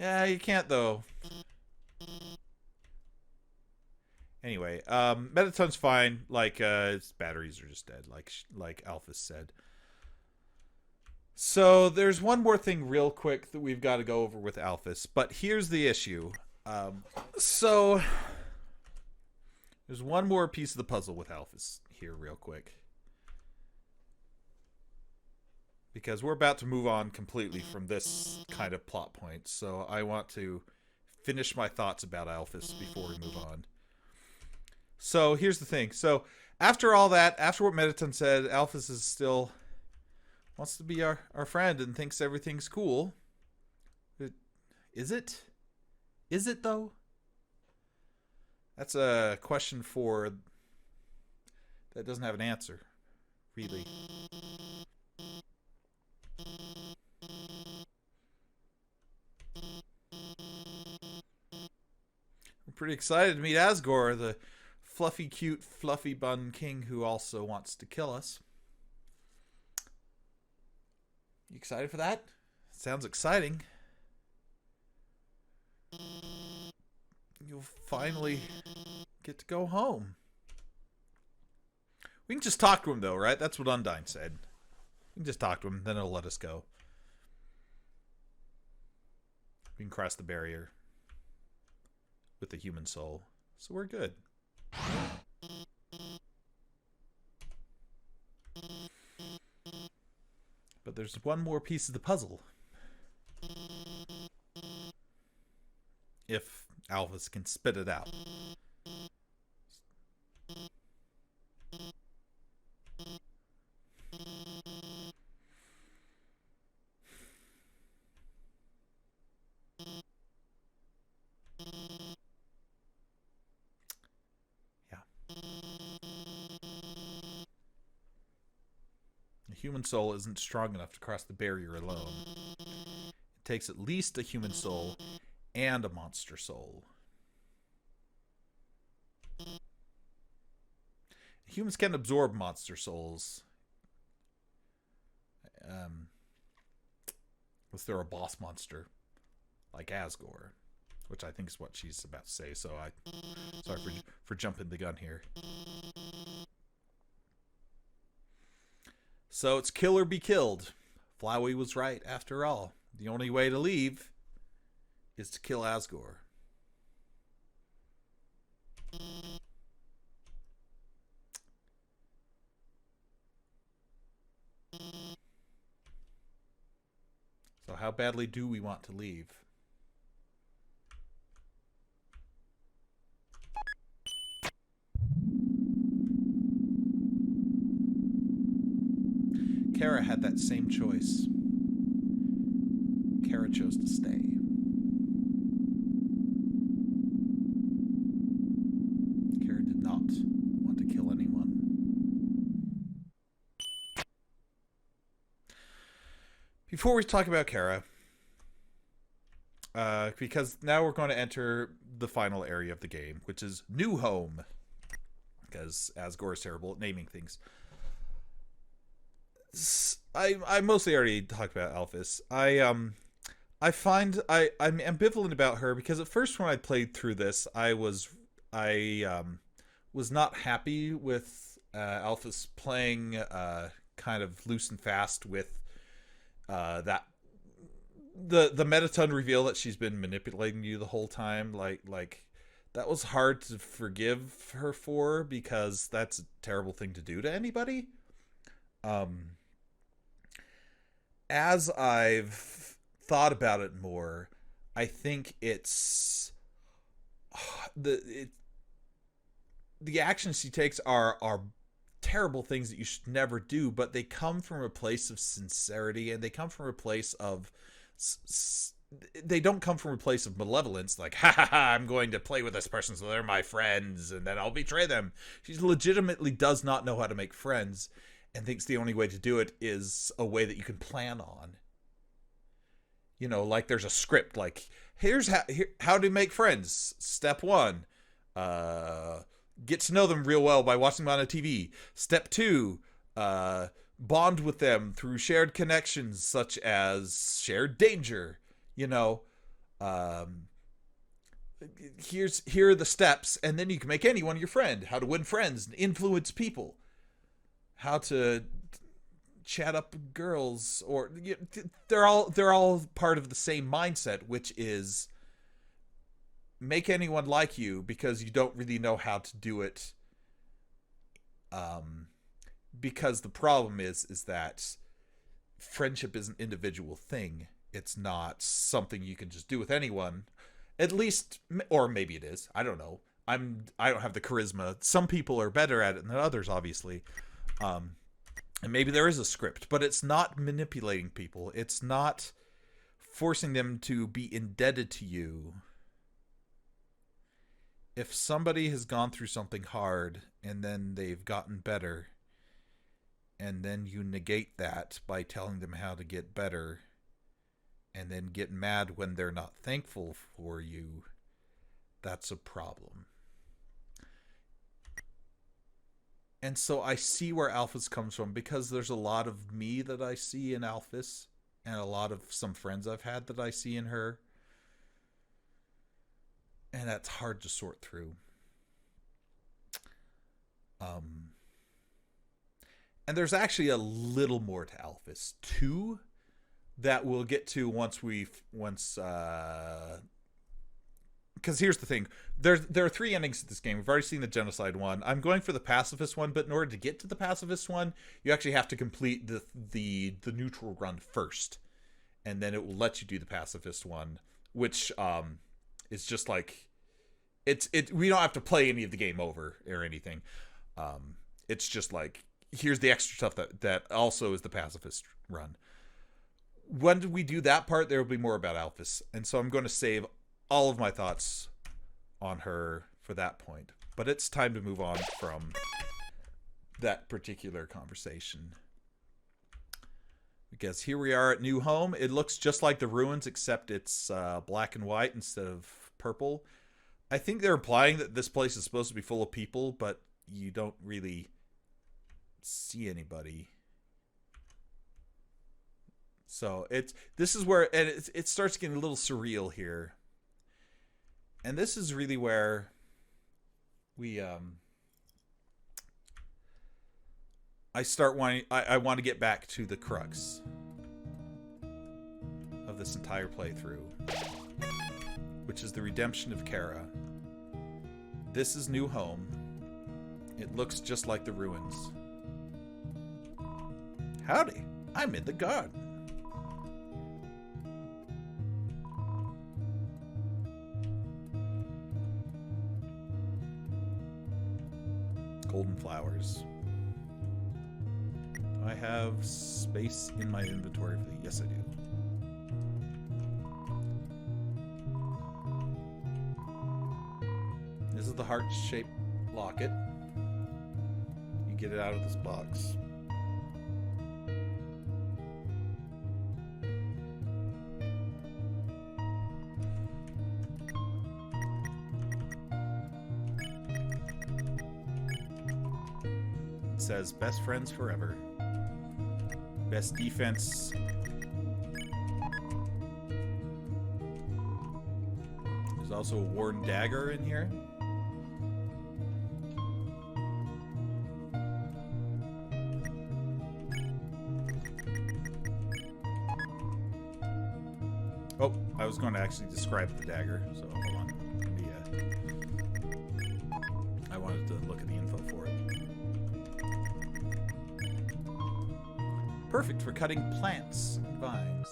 Yeah, you can't though. Anyway, Metaton's fine. Like, its batteries are just dead. Like Alphys said. So there's one more thing real quick that we've got to go over with Alphys, but here's the issue. So there's one more piece of the puzzle with Alphys here real quick. Because we're about to move on completely from this kind of plot point, so I want to finish my thoughts about Alphys before we move on. So here's the thing. So after all that, after what Metaton said, Alphys is still wants to be our friend and thinks everything's cool. Is it? Is it though? That's a question that doesn't have an answer, really. I'm pretty excited to meet Asgore, the fluffy, cute, fluffy bun king who also wants to kill us. You excited for that? Sounds exciting. You'll finally get to go home. We can just talk to him, though, right? That's what Undyne said. We can just talk to him, then it'll let us go. We can cross the barrier with the human soul. So we're good. But there's one more piece of the puzzle. If Alphys can spit it out. Yeah. The human soul isn't strong enough to cross the barrier alone. It takes at least a human soul and a monster soul. Humans can absorb monster souls. Unless they're a boss monster, like Asgore, which I think is what she's about to say. So sorry for jumping the gun here. So it's kill or be killed. Flowey was right after all. The only way to leave is to kill Asgore. So how badly do we want to leave? Chara had that same choice. Chara chose to stay. Chara did not want to kill anyone. Before we talk about Chara, because now we're going to enter the final area of the game, which is New Home. Because Asgore is terrible at naming things. I mostly already talked about Alphys. I find I'm ambivalent about her because at first when I played through this, I was not happy with Alphys playing kind of loose and fast with that the Metaton reveal that she's been manipulating you the whole time. Like that was hard to forgive her for because that's a terrible thing to do to anybody. As I've thought about it more, I think it's the actions she takes are terrible things that you should never do, but they come from a place of sincerity and they come from a place of they don't come from a place of malevolence, like ha ha ha, I'm going to play with this person so they're my friends and then I'll betray them. She legitimately does not know how to make friends and thinks the only way to do it is a way that you can plan on. You know, like there's a script, like here's how to make friends. Step 1, get to know them real well by watching them on a TV. Step 2, bond with them through shared connections such as shared danger. You know, Um, here are the steps, and then you can make anyone your friend. How to win friends and influence people. How to chat up girls, or they're all part of the same mindset, which is make anyone like you because you don't really know how to do it. Because the problem is that friendship is an individual thing. It's not something you can just do with anyone. At least, or maybe it is. I don't know. I don't have the charisma. Some people are better at it than others, obviously. And maybe there is a script, but it's not manipulating people. It's not forcing them to be indebted to you. If somebody has gone through something hard and then they've gotten better, and then you negate that by telling them how to get better, and then get mad when they're not thankful for you, that's a problem. And so I see where Alphys comes from, because there's a lot of me that I see in Alphys, and a lot of some friends I've had that I see in her. And that's hard to sort through. And there's actually a little more to Alphys too that we'll get to once because here's the thing. There are 3 endings to this game. We've already seen the genocide one. I'm going for the pacifist one, but in order to get to the pacifist one, you actually have to complete the neutral run first. And then it will let you do the pacifist one, which is just like we don't have to play any of the game over or anything. It's just like, here's the extra stuff that also is the pacifist run. When we do that part, there will be more about Alphys. And so I'm going to save all of my thoughts on her for that point. But it's time to move on from that particular conversation. Because here we are at New Home. It looks just like the ruins, except it's black and white instead of purple. I think they're implying that this place is supposed to be full of people, but you don't really see anybody. So this is where, and it starts getting a little surreal here. And this is really where we I want to get back to the crux of this entire playthrough, which is the redemption of Chara. This is New Home. It looks just like the ruins. Howdy, I'm in the garden. Golden flowers. Do I have space in my inventory for the... Yes, I do. This is the heart-shaped locket. You get it out of this box. It says best friends forever. Best defense. There's also a worn dagger in here. Oh, I was going to actually describe the dagger, so hold on. I wanted to look at the info for it. Perfect for cutting plants and vines.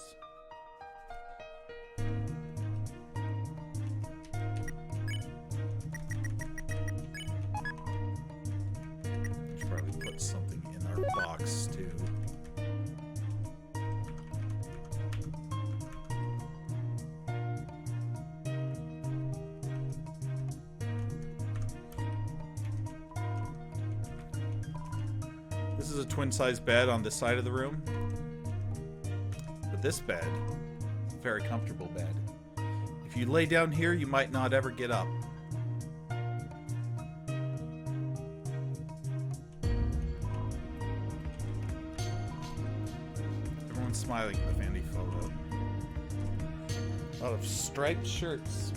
Should probably put something in our box too. This is a twin-size bed on this side of the room. But this bed is a very comfortable bed. If you lay down here, you might not ever get up. Everyone's smiling in the vanity photo. A lot of striped shirts.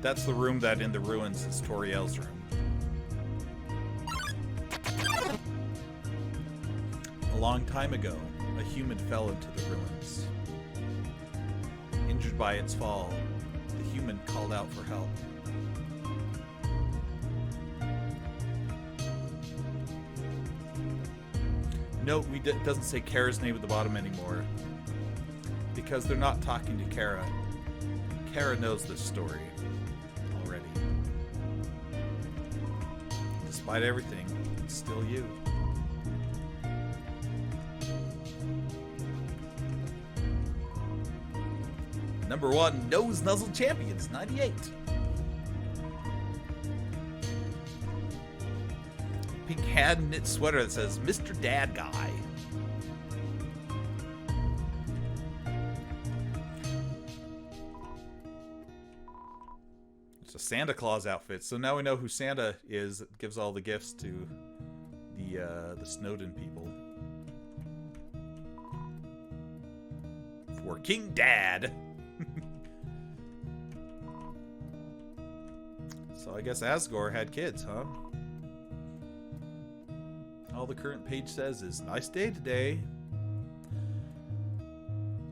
That's the room that in the ruins is Toriel's room. A long time ago, a human fell into the ruins. Injured by its fall, the human called out for help. Note, it doesn't say Kara's name at the bottom anymore, because they're not talking to Kara. Kara knows this story already. Despite everything, it's still you. Number 1, Nose Nuzzle Champions, 98. Pink hand knit sweater that says Mr. Dad Guy. It's a Santa Claus outfit, so now we know who Santa is that gives all the gifts to the Snowden people. For King Dad. So I guess Asgore had kids, huh? All the current page says is, nice day today.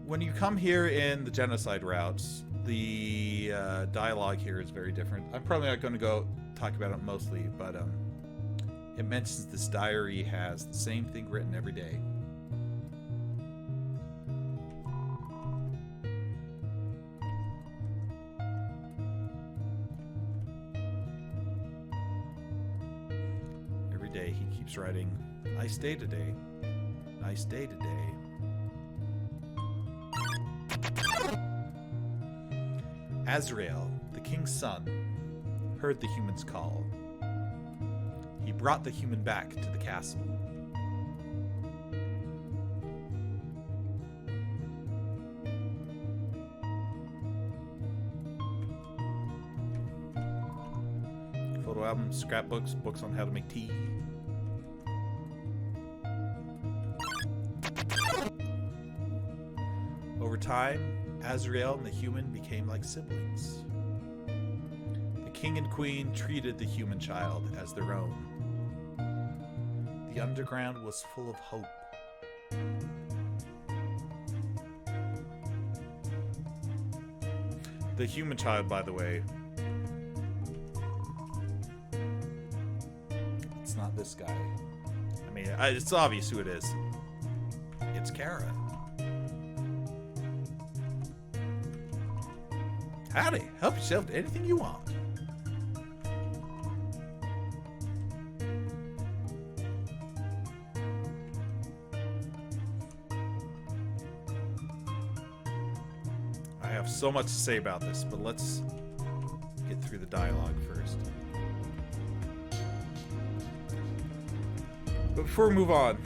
When you come here in the genocide routes, the dialogue here is very different. I'm probably not going to go talk about it mostly, but it mentions this diary has the same thing written every day. He keeps writing, nice day today. Nice day today. Azrael, the king's son, heard the human's call. He brought the human back to the castle. Photo album, scrapbooks, books on how to make tea. Over time, Azrael and the human became like siblings. The king and queen treated the human child as their own. The underground was full of hope. The human child, by the way, it's not this guy. I mean, it's obvious who it is. It's Kara. Howdy, help yourself to anything you want. I have so much to say about this, but let's get through the dialogue first. But before we move on,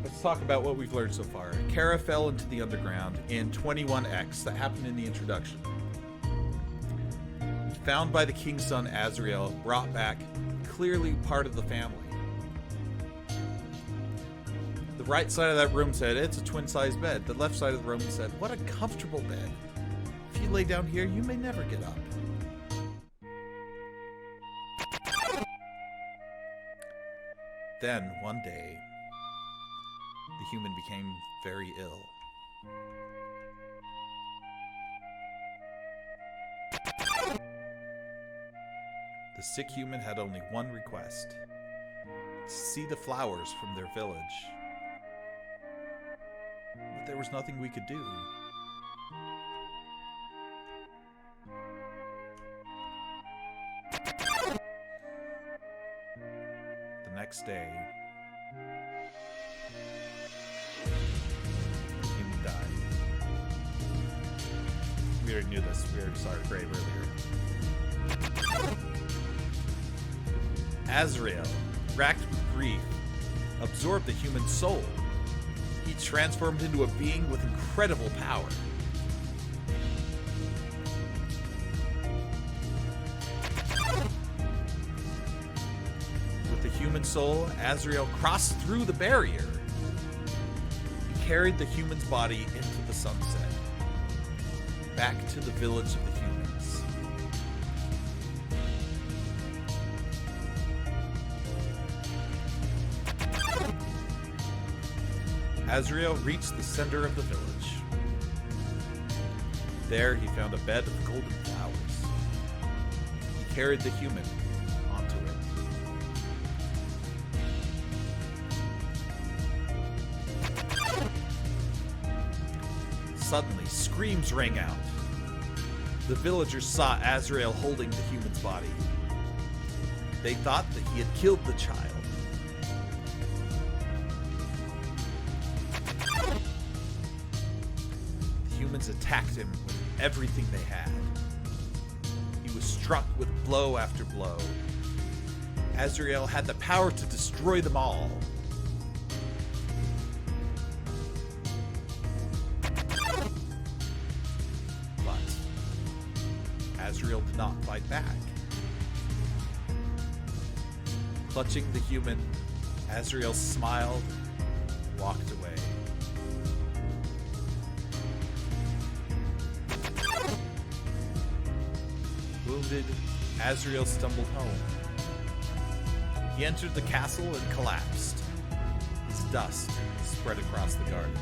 let's talk about what we've learned so far. Kara fell into the underground in 21X. That happened in the introduction. Found by the king's son Azrael, brought back, clearly part of the family. The right side of that room said, it's a twin-sized bed. The left side of the room said, what a comfortable bed. If you lay down here, you may never get up. Then, one day, the human became very ill. The sick human had only one request: to see the flowers from their village. But there was nothing we could do. The next day, the human died. We already knew this. We already saw her grave earlier. Azrael, racked with grief, absorbed the human soul. He transformed into a being with incredible power. With the human human soul, Azrael crossed through the barrier. He carried the human's body into the sunset, back to the village of the humans. Azrael reached the center of the village. There he found a bed of golden flowers. He carried the human onto it. Suddenly, screams rang out. The villagers saw Azrael holding the human's body. They thought that he had killed the child. The humans attacked him with everything they had. He was struck with blow after blow. Azrael had the power to destroy them all. Azrael did not fight back. Clutching the human, Azrael smiled and walked away. Wounded, Azrael stumbled home. He entered the castle and collapsed. His dust spread across the garden.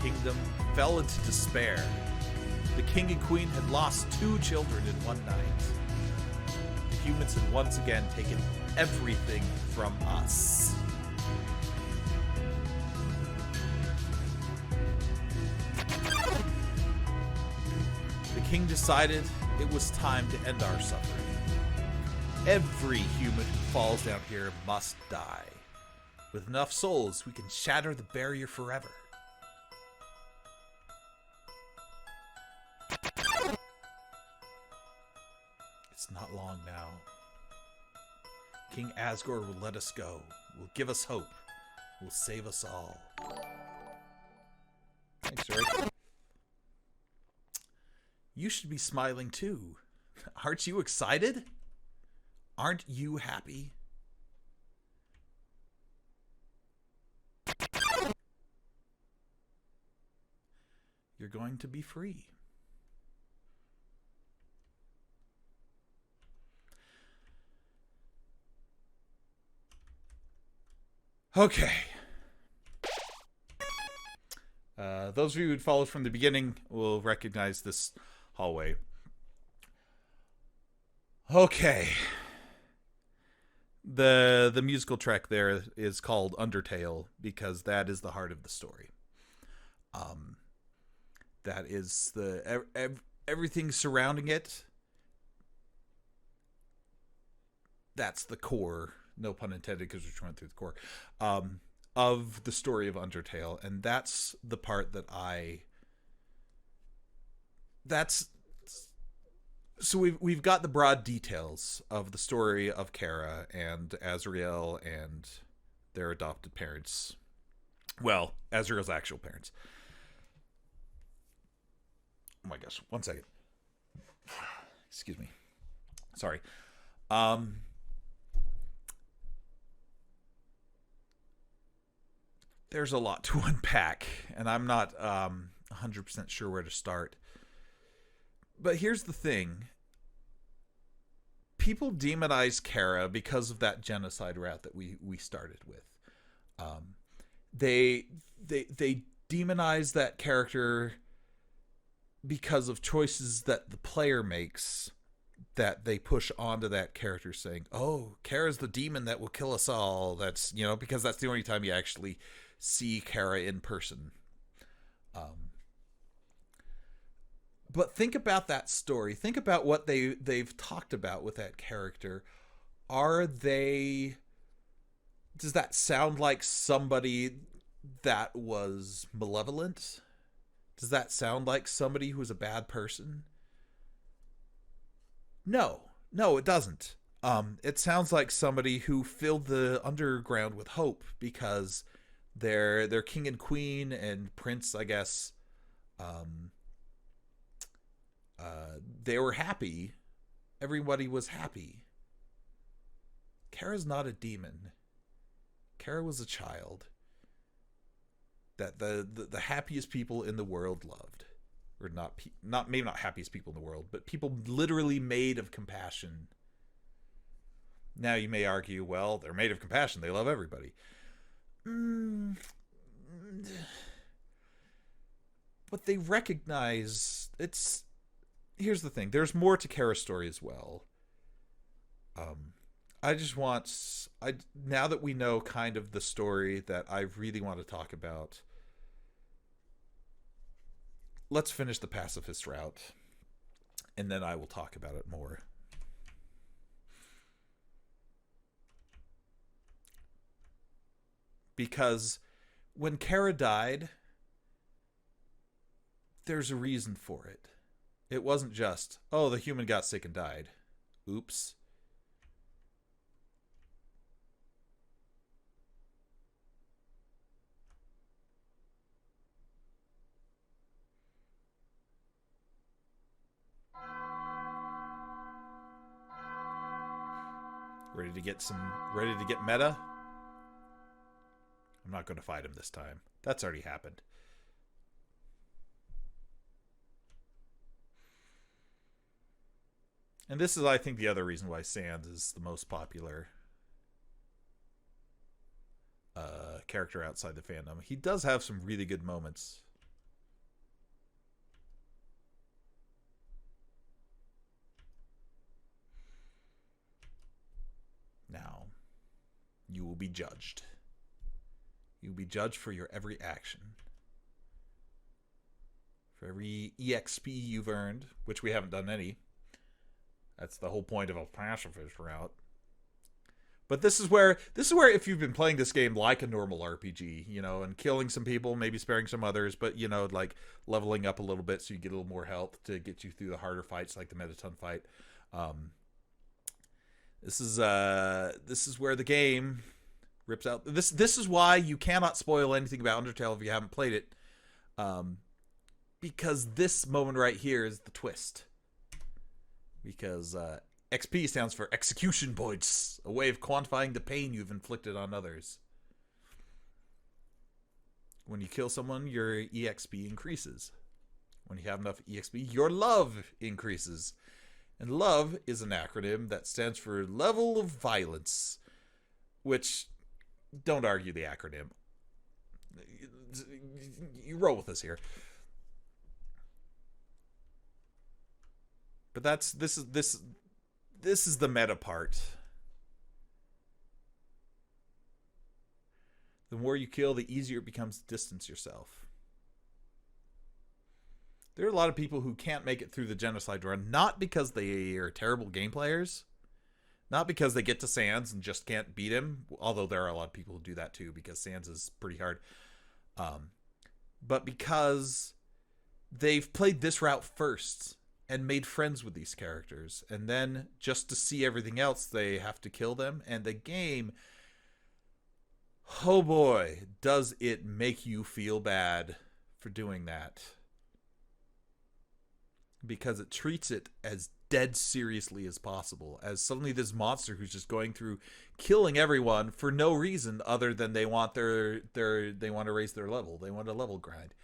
Kingdom fell into despair. The king and queen had lost 2 children in one night. The humans had once again taken everything from us. The king decided it was time to end our suffering. Every human who falls down here must die. With enough souls, we can shatter the barrier forever. It's not long now. King Asgore will let us go, will give us hope, will save us all. Thanks, Rick. You should be smiling too. Aren't you excited? Aren't you happy? You're going to be free. Okay. Those of you who followed from the beginning will recognize this hallway. Okay. The musical track there is called Undertale because that is the heart of the story. That is everything surrounding it. That's the core. No pun intended, because we're trying through the core of the story of Undertale, and that's the part that so we've got the broad details of the story of Chara and Azrael and their adopted parents. Well, Azrael's actual parents. Oh my gosh, 1 second. Excuse me. Sorry. There's a lot to unpack, and I'm not 100% sure where to start. But here's the thing. People demonize Chara because of that genocide route that we started with. They demonize that character because of choices that the player makes that they push onto that character, saying, oh, Chara's the demon that will kill us all. That's, because that's the only time you actually see Chara in person. But think about that story. Think about what they've talked about with that character. Does that sound like somebody that was malevolent? Does that sound like somebody who was a bad person? No, it doesn't. It sounds like somebody who filled the underground with hope because their king and queen and prince, I guess, They were happy. Everybody was happy. Chara's not a demon. Chara was a child that the happiest people in the world loved. Or not maybe not happiest people in the world, but people literally made of compassion. Now you may argue, well, they're made of compassion. They love everybody. But they recognize it's... Here's the thing. There's more to Chara's story as well. I just want... now that we know kind of the story that I really want to talk about, let's finish the pacifist route, and then I will talk about it more. Because when Chara died, there's a reason for it. It wasn't just, oh, the human got sick and died. Oops. Ready to get meta? I'm not going to fight him this time. That's already happened. And this is, I think, the other reason why Sans is the most popular character outside the fandom. He does have some really good moments. Now, you will be judged. You will be judged for your every action. For every EXP you've earned, which we haven't done any. That's the whole point of a pacifist route. But this is where if you've been playing this game like a normal RPG, you know, and killing some people, maybe sparing some others, but, you know, like leveling up a little bit so you get a little more health to get you through the harder fights like the Metaton fight. This is where the game rips out. This is why you cannot spoil anything about Undertale if you haven't played it. Because this moment right here is the twist. Because XP stands for execution points, a way of quantifying the pain you've inflicted on others. When you kill someone, your EXP increases. When you have enough EXP, your love increases. And love is an acronym that stands for level of violence, which, don't argue the acronym. You roll with us here. But this is the meta part. The more you kill, the easier it becomes to distance yourself. There are a lot of people who can't make it through the genocide run, not because they are terrible game players, not because they get to Sans and just can't beat him, although there are a lot of people who do that too, because Sans is pretty hard, but because they've played this route first and made friends with these characters, and then just to see everything else, they have to kill them, and the game, oh boy, does it make you feel bad for doing that. Because it treats it as dead seriously as possible, as suddenly this monster who's just going through killing everyone for no reason other than they want they want to raise their level. They want a level grind.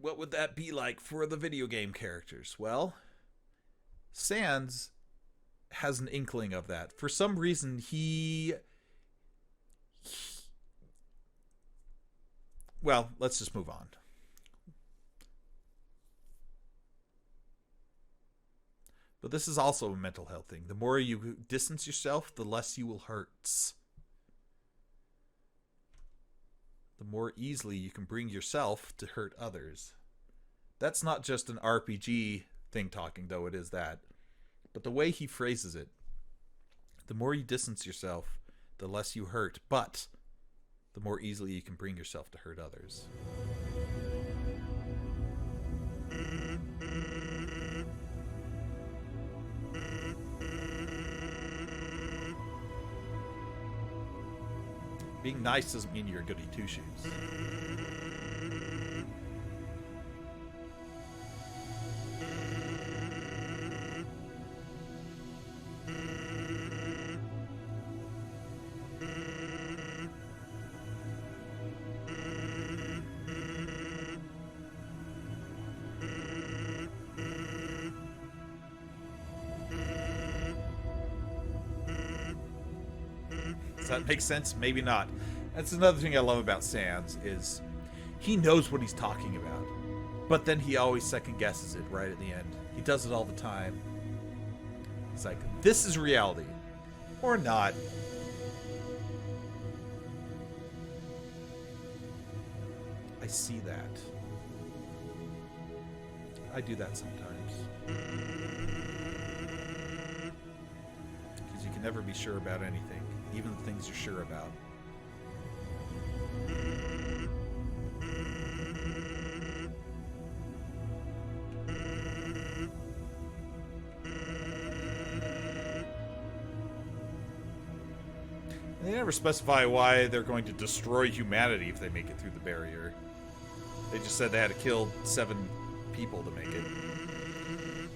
What would that be like for the video game characters? Well, Sans has an inkling of that. For some reason, well, let's just move on. But this is also a mental health thing. The more you distance yourself, the less you will hurt. The more easily you can bring yourself to hurt others. That's not just an RPG thing talking, though it is that. But the way he phrases it, the more you distance yourself, the less you hurt, but the more easily you can bring yourself to hurt others. Being nice doesn't mean you're a goody two-shoes. that make sense? Maybe not. That's another thing I love about Sans is he knows what he's talking about, but then he always second guesses it right at the end. He does it all the time. It's like, this is reality. Or not. I see that. I do that sometimes. Because you can never be sure about anything, even the things you're sure about. They never specify why they're going to destroy humanity if they make it through the barrier. They just said they had to kill 7 people to make it.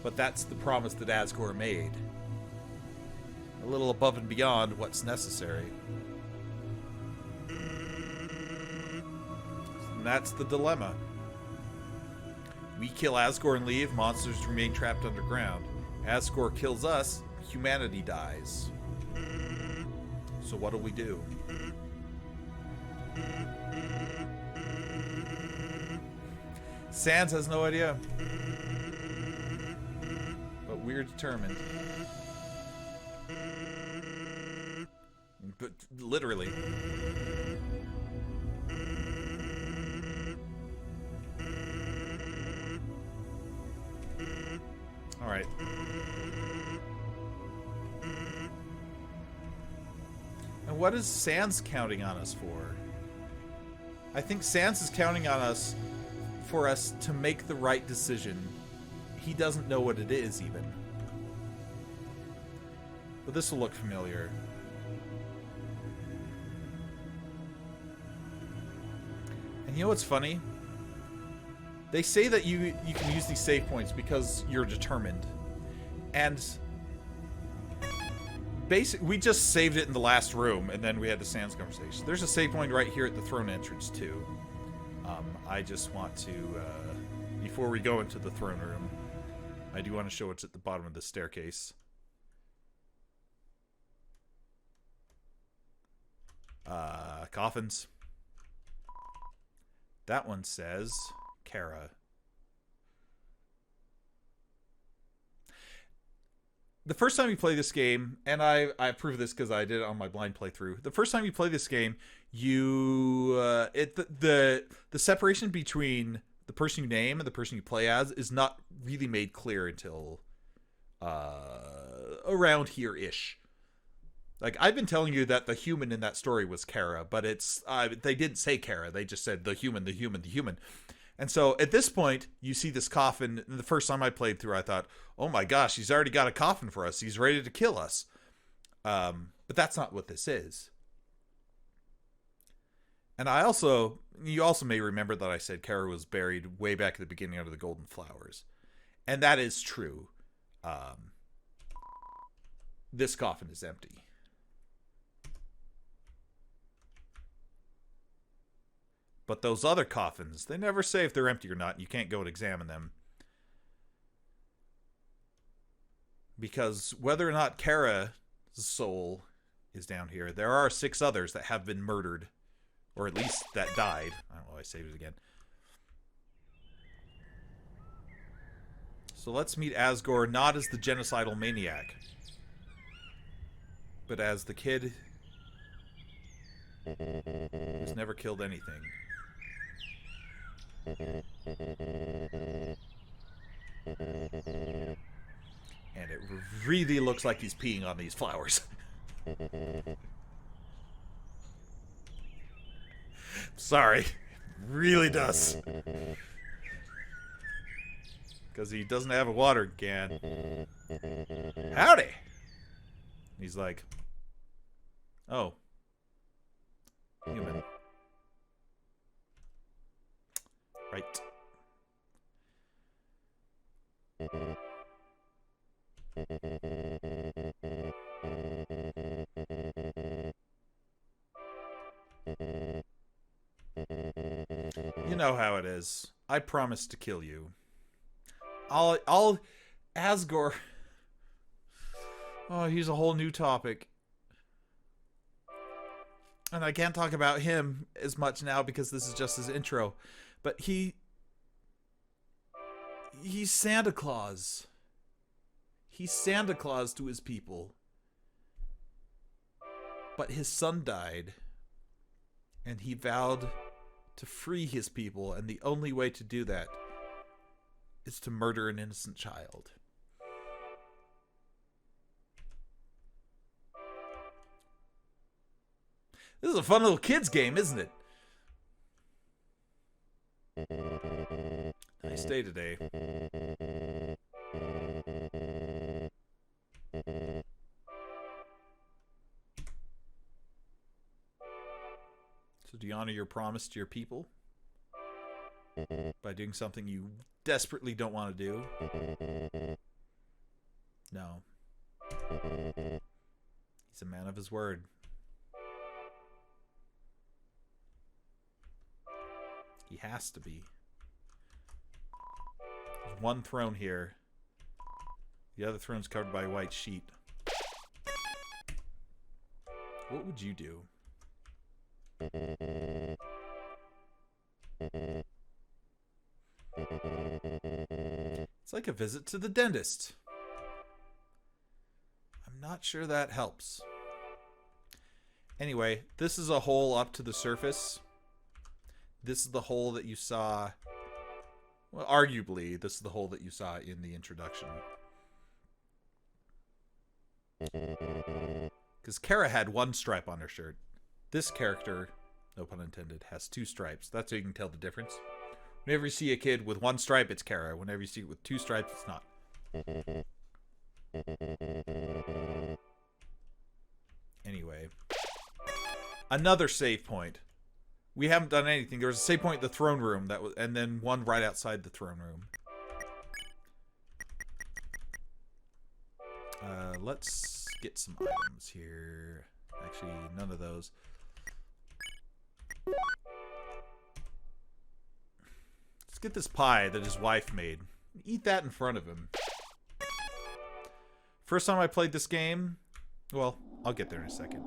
But that's the promise that Asgore made. A little above and beyond what's necessary. And that's the dilemma. We kill Asgore and leave, monsters remain trapped underground. Asgore kills us, humanity dies. So what do we do? Sans has no idea. But we're determined. But literally. Alright. And what is Sans counting on us for? I think Sans is counting on us for us to make the right decision. He doesn't know what it is, even. But this will look familiar. And you know what's funny? They say that you can use these save points because you're determined. And we just saved it in the last room, and then we had the Sans conversation. There's a save point right here at the throne entrance, too. I just want to, before we go into the throne room, I do want to show what's at the bottom of the staircase. Coffins. That one says Chara. The first time you play this game, and I approve this because I did it on my blind playthrough. The first time you play this game, you the separation between the person you name and the person you play as is not really made clear until around here-ish. Like, I've been telling you that the human in that story was Chara, but it's they didn't say Chara. They just said the human, the human, the human. And so at this point, you see this coffin. And the first time I played through, I thought, oh my gosh, he's already got a coffin for us. He's ready to kill us. But that's not what this is. And you also may remember that I said Chara was buried way back at the beginning under the golden flowers. And that is true. This coffin is empty. But those other coffins, they never say if they're empty or not. You can't go and examine them. Because whether or not Chara's soul is down here, there are 6 others that have been murdered. Or at least that died. I don't know why I saved it again. So let's meet Asgore not as the genocidal maniac, but as the kid who's never killed anything. And it really looks like he's peeing on these flowers. Sorry. It really does. Because he doesn't have a water can. Howdy! He's like, oh. Human. Right. You know how it is. I promised to kill you. I'll Asgore. Oh, he's a whole new topic. and I can't talk about him as much now because this is just his intro, but he's Santa Claus. He's Santa Claus to his people. But his son died, and he vowed to free his people, and the only way to do that is to murder an innocent child. This is a fun little kids game, isn't it? Nice day today. So do you honor your promise to your people by doing something you desperately don't want to do? No. He's a man of his word. He has to be. There's one throne here. The other throne's covered by a white sheet. What would you do? It's like a visit to the dentist. I'm not sure that helps. Anyway, this is a hole up to the surface. This is the hole that you saw. Well, arguably, this is the hole that you saw in the introduction. Because Chara had one stripe on her shirt. This character, no pun intended, has 2 stripes. That's how you can tell the difference. Whenever you see a kid with 1 stripe, it's Chara. Whenever you see it with 2 stripes, it's not. Anyway. Another save point. We haven't done anything. There was a save point in the throne room, that was, and then one right outside the throne room. Let's get some items here. Actually, none of those. Let's get this pie that his wife made. Eat that in front of him. First time I played this game, well, I'll get there in a second.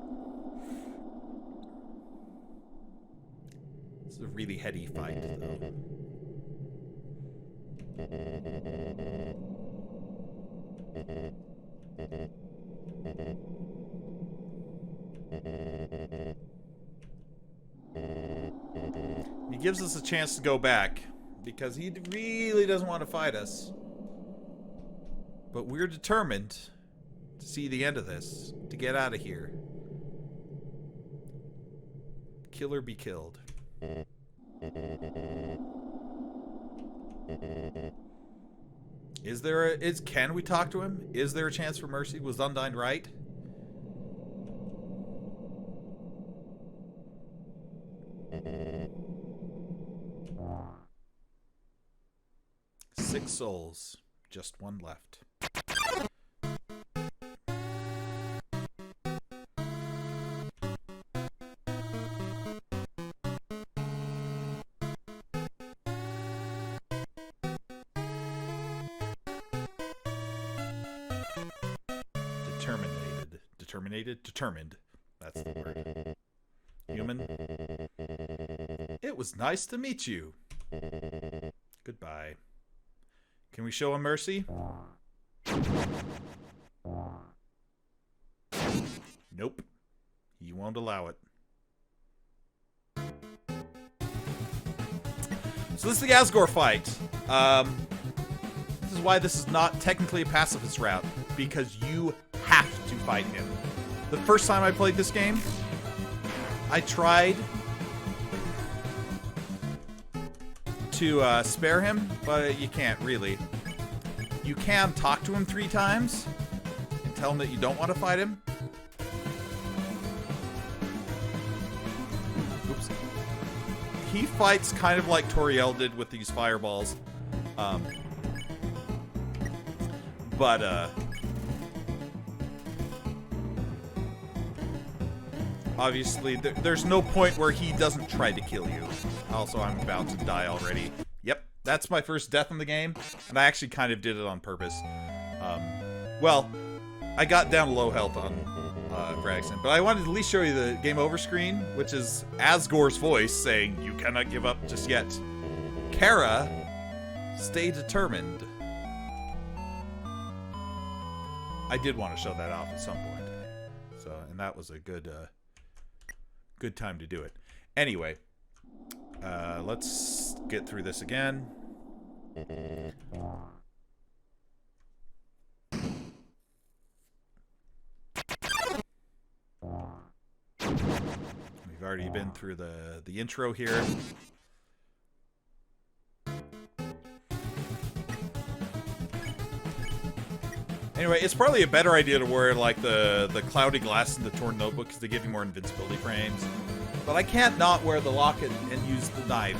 This is a really heady fight, though. He gives us a chance to go back because he really doesn't want to fight us. But we're determined to see the end of this, to get out of here. Kill or be killed. Can we talk to him? Is there a chance for mercy? Was Undyne right? Six souls, just one left. Determined. That's the word. Human. It was nice to meet you. Goodbye. Can we show him mercy? Nope. He won't allow it. So this is the Asgore fight. This is why this is not technically a pacifist route, because you have to fight him. The first time I played this game, I tried to spare him, but you can't really. You can talk to him 3 times and tell him that you don't want to fight him. Oops. He fights kind of like Toriel did with these fireballs. Obviously, there's no point where he doesn't try to kill you. Also, I'm about to die already. Yep, that's my first death in the game, and I actually kind of did it on purpose. Well, I got down low health on for accident. But I wanted to at least show you the game over screen, which is Asgore's voice saying, "You cannot give up just yet. Chara, stay determined." I did want to show that off at some point. So, and that was a good time to do it. Anyway, let's get through this again. We've already been through the intro here. Anyway, it's probably a better idea to wear like the cloudy glass in the torn notebook because they give you more invincibility frames. But I can't not wear the locket and use the knife.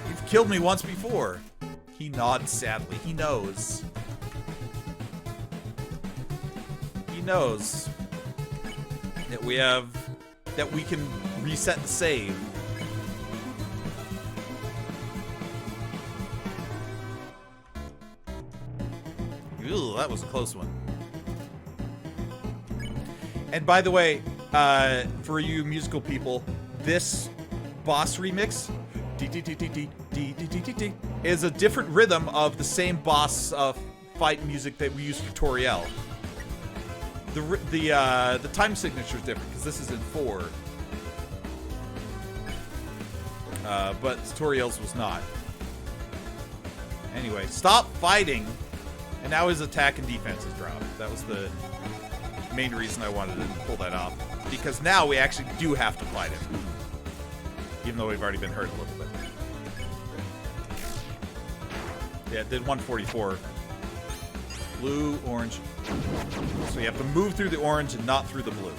You've killed me once before. He nods sadly. He knows. He knows that we can reset the save. Ooh, that was a close one. And by the way, for you musical people, this boss remix is a different rhythm of the same boss fight music that we use for Toriel. The time signature is different because this is in 4, but Toriel's was not. Anyway, stop fighting. And now his attack and defense has dropped. That was the main reason I wanted to pull that off. Because now we actually do have to fight him. Even though we've already been hurt a little bit. Yeah, it did 144. Blue, orange. So you have to move through the orange and not through the blue.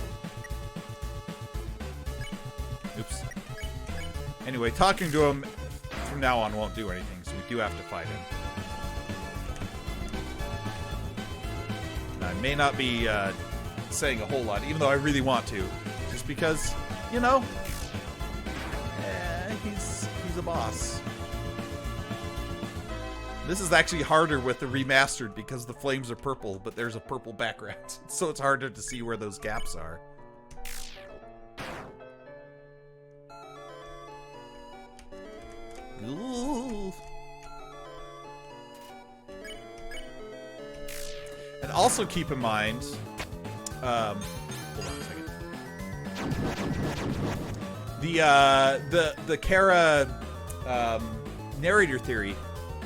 Oops. Anyway, talking to him from now on won't do anything, so we do have to fight him. I may not be saying a whole lot, even though I really want to. Just because, you know, he's a boss. This is actually harder with the remastered because the flames are purple, but there's a purple background. So it's harder to see where those gaps are. Ooh. And also keep in mind, hold on a second. The Chara narrator theory.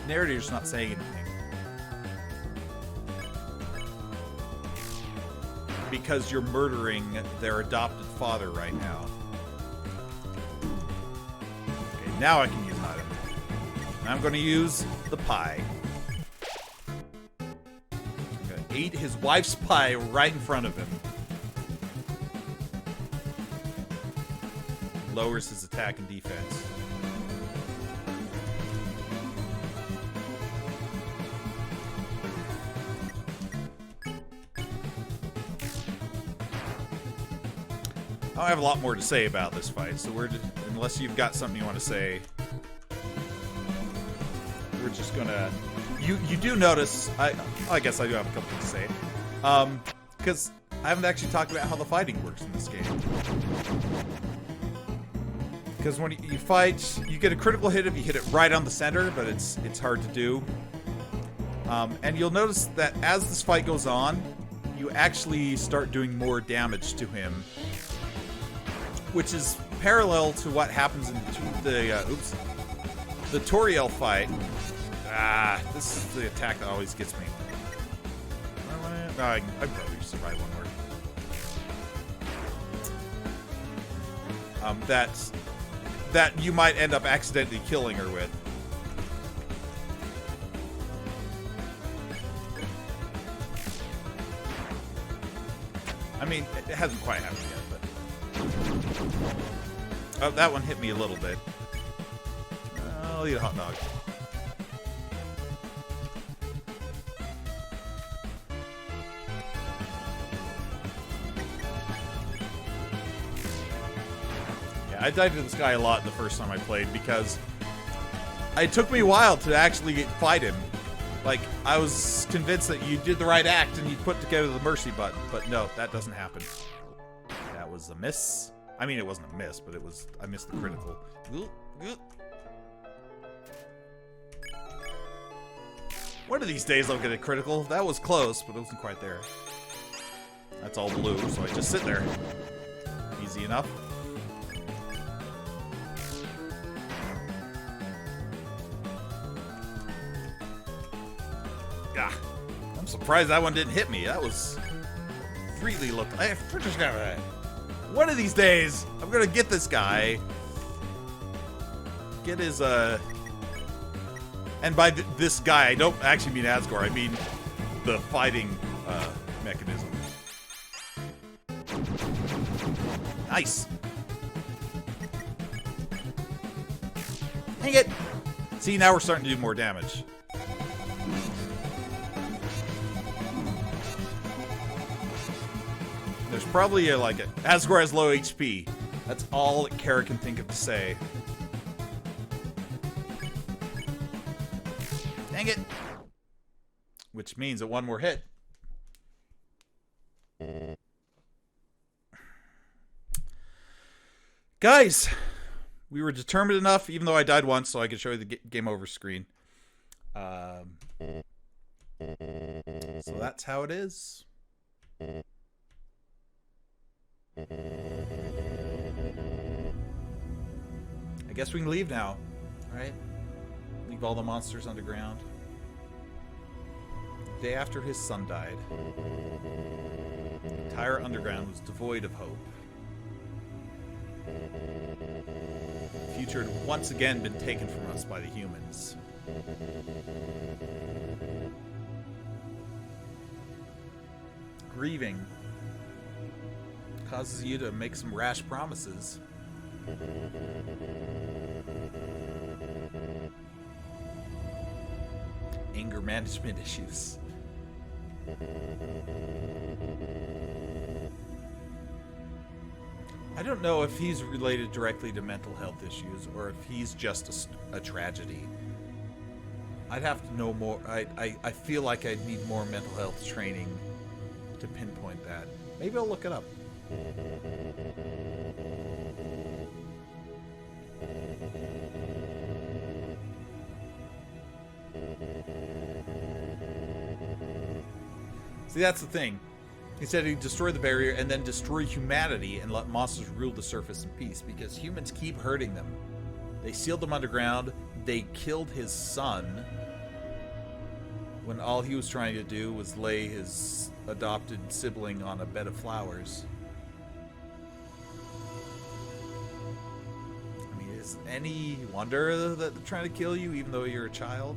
Narrator's not saying anything because you're murdering their adopted father right now. Okay, now I can use an item. I'm going to use the pie. Ate his wife's pie right in front of him. Lowers his attack and defense. I don't have a lot more to say about this fight, so unless you've got something you want to say, we're just gonna. You do notice, I guess I do have a couple to say, because I haven't actually talked about how the fighting works in this game. Because when you fight, you get a critical hit if you hit it right on the center, but it's hard to do. And you'll notice that as this fight goes on, you actually start doing more damage to him, which is parallel to what happens in the Toriel fight. This is the attack that always gets me. No, I probably survive one more. That you might end up accidentally killing her with. I mean, it hasn't quite happened yet, but... Oh, that one hit me a little bit. I'll eat a hot dog. I died to this guy a lot the first time I played because it took me a while to actually fight him. Like, I was convinced that you did the right act and you put together the mercy button, but no, that doesn't happen. That was a miss. I mean, it wasn't a miss, but it was... I missed the critical. One of these days I'll get a critical. That was close, but it wasn't quite there. That's all blue, so I just sit there. Easy enough. Ah, I'm surprised that one didn't hit me. That was... really looked... One of these days, I'm gonna get this guy. Get his, And by this guy, I don't actually mean Asgore. I mean the fighting, mechanism. Nice. Dang it! See, now we're starting to do more damage. There's probably Asgore has low HP. That's all that Chara can think of to say. Dang it! Which means that one more hit. Guys, we were determined enough, even though I died once, so I could show you the game over screen. So that's how it is. I guess we can leave now, right? Leave all the monsters underground. The day after his son died, the entire underground was devoid of hope. The future had once again been taken from us by the humans. Grieving causes you to make some rash promises. Anger management issues. I don't know if he's related directly to mental health issues or if he's just a tragedy. I'd have to know more. I feel like I'd need more mental health training to pinpoint that. Maybe I'll look it up. See, that's the thing. He said he'd destroy the barrier and then destroy humanity and let monsters rule the surface in peace because humans keep hurting them. They sealed them underground. They killed his son when all he was trying to do was lay his adopted sibling on a bed of flowers. I mean, is any wonder that they're trying to kill you even though you're a child?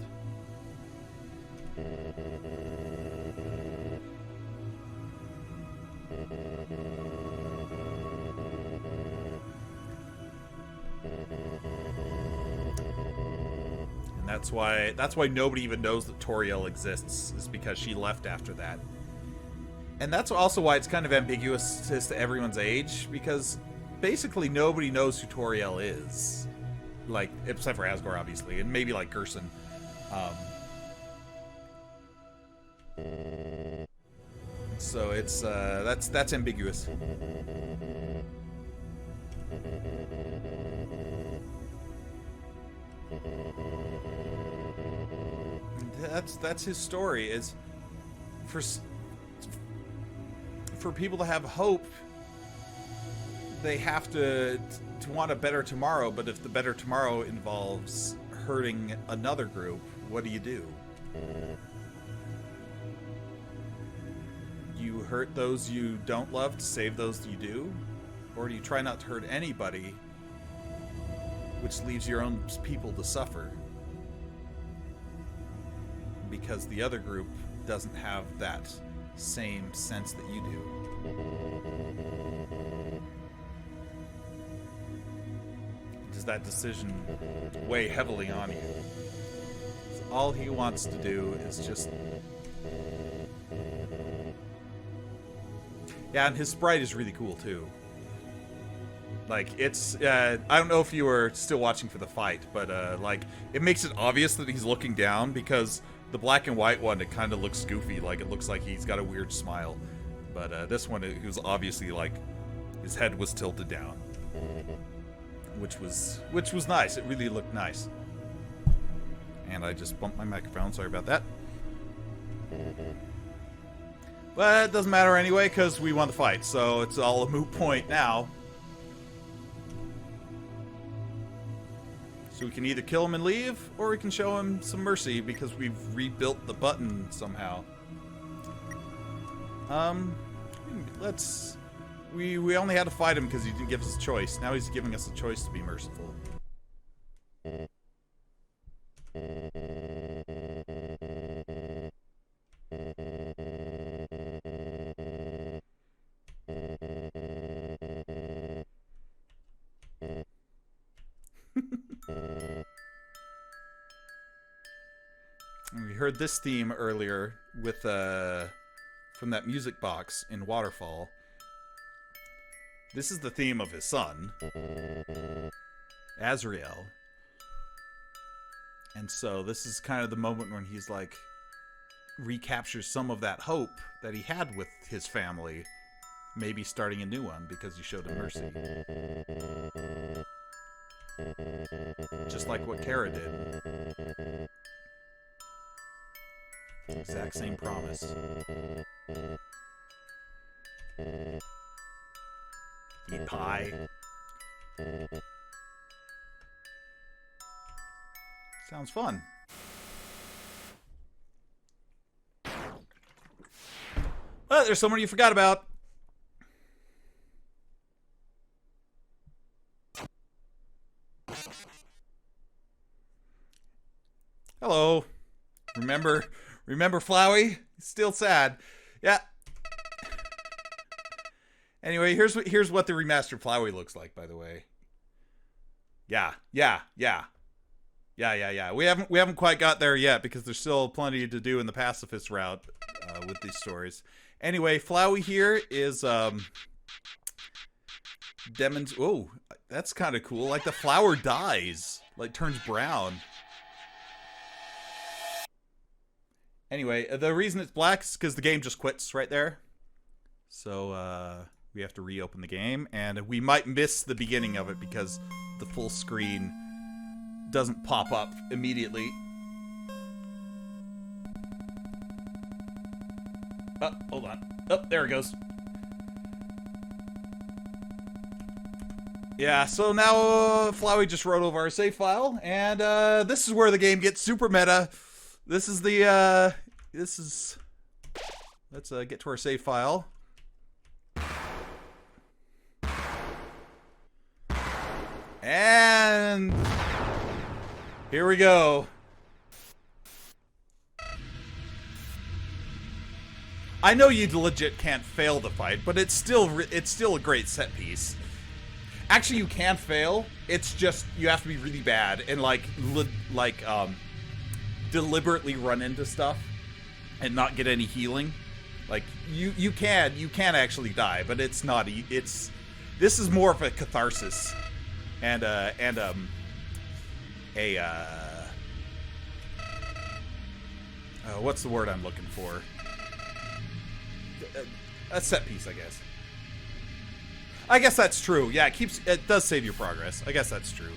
And that's why nobody even knows that Toriel exists, is because she left after that. And that's also why it's kind of ambiguous as to everyone's age, because basically nobody knows who Toriel is. Like, except for Asgore, obviously, and maybe like Gerson. So it's that's ambiguous. That's his story. Is for people to have hope, they have to want a better tomorrow. But if the better tomorrow involves hurting another group, what do? You hurt those you don't love to save those you do? Or do you try not to hurt anybody, which leaves your own people to suffer? Because the other group doesn't have that same sense that you do. Does that decision weigh heavily on you? All he wants to do is just... Yeah, and his sprite is really cool, too. Like, it's... I don't know if you were still watching for the fight, but, like, it makes it obvious that he's looking down, because The black and white one, it kind of looks goofy, like it looks like he's got a weird smile. But this one, it was obviously like his head was tilted down, which was nice. It really looked nice. And I just bumped my microphone. Sorry about that. But it doesn't matter anyway, because we won the fight, so it's all a moot point now. So we can either kill him and leave, or we can show him some mercy because we've rebuilt the button somehow. We only had to fight him because he didn't give us a choice. Now he's giving us a choice to be merciful. We heard this theme earlier with from that music box in Waterfall. This is the theme of his son, Azrael. And so this is kind of the moment when he's like recaptures some of that hope that he had with his family, maybe starting a new one because he showed him mercy. Just like what Chara did. Exact same promise. Eat pie. Sounds fun. Oh, there's someone you forgot about. Hello. Remember Flowey? Still sad. Yeah. Anyway, here's what the remastered Flowey looks like, by the way. Yeah. We haven't quite got there yet because there's still plenty to do in the pacifist route with these stories. Anyway, Flowey here is oh, that's kind of cool. Like the flower dies, like turns brown. Anyway, the reason it's black is because the game just quits right there. So we have to reopen the game, and we might miss the beginning of it because the full screen doesn't pop up immediately. Oh, hold on. Oh, there it goes. Yeah, so now Flowey just wrote over our save file, and this is where the game gets super meta. This is the, let's get to our save file. And here we go. I know you legit can't fail the fight, but it's still a great set piece. Actually, you can fail. It's just you have to be really bad and deliberately run into stuff and not get any healing. Like you can actually die, but it's not. This is more of a catharsis and what's the word I'm looking for? A set piece, I guess. I guess that's true. Yeah, it does save your progress. I guess that's true.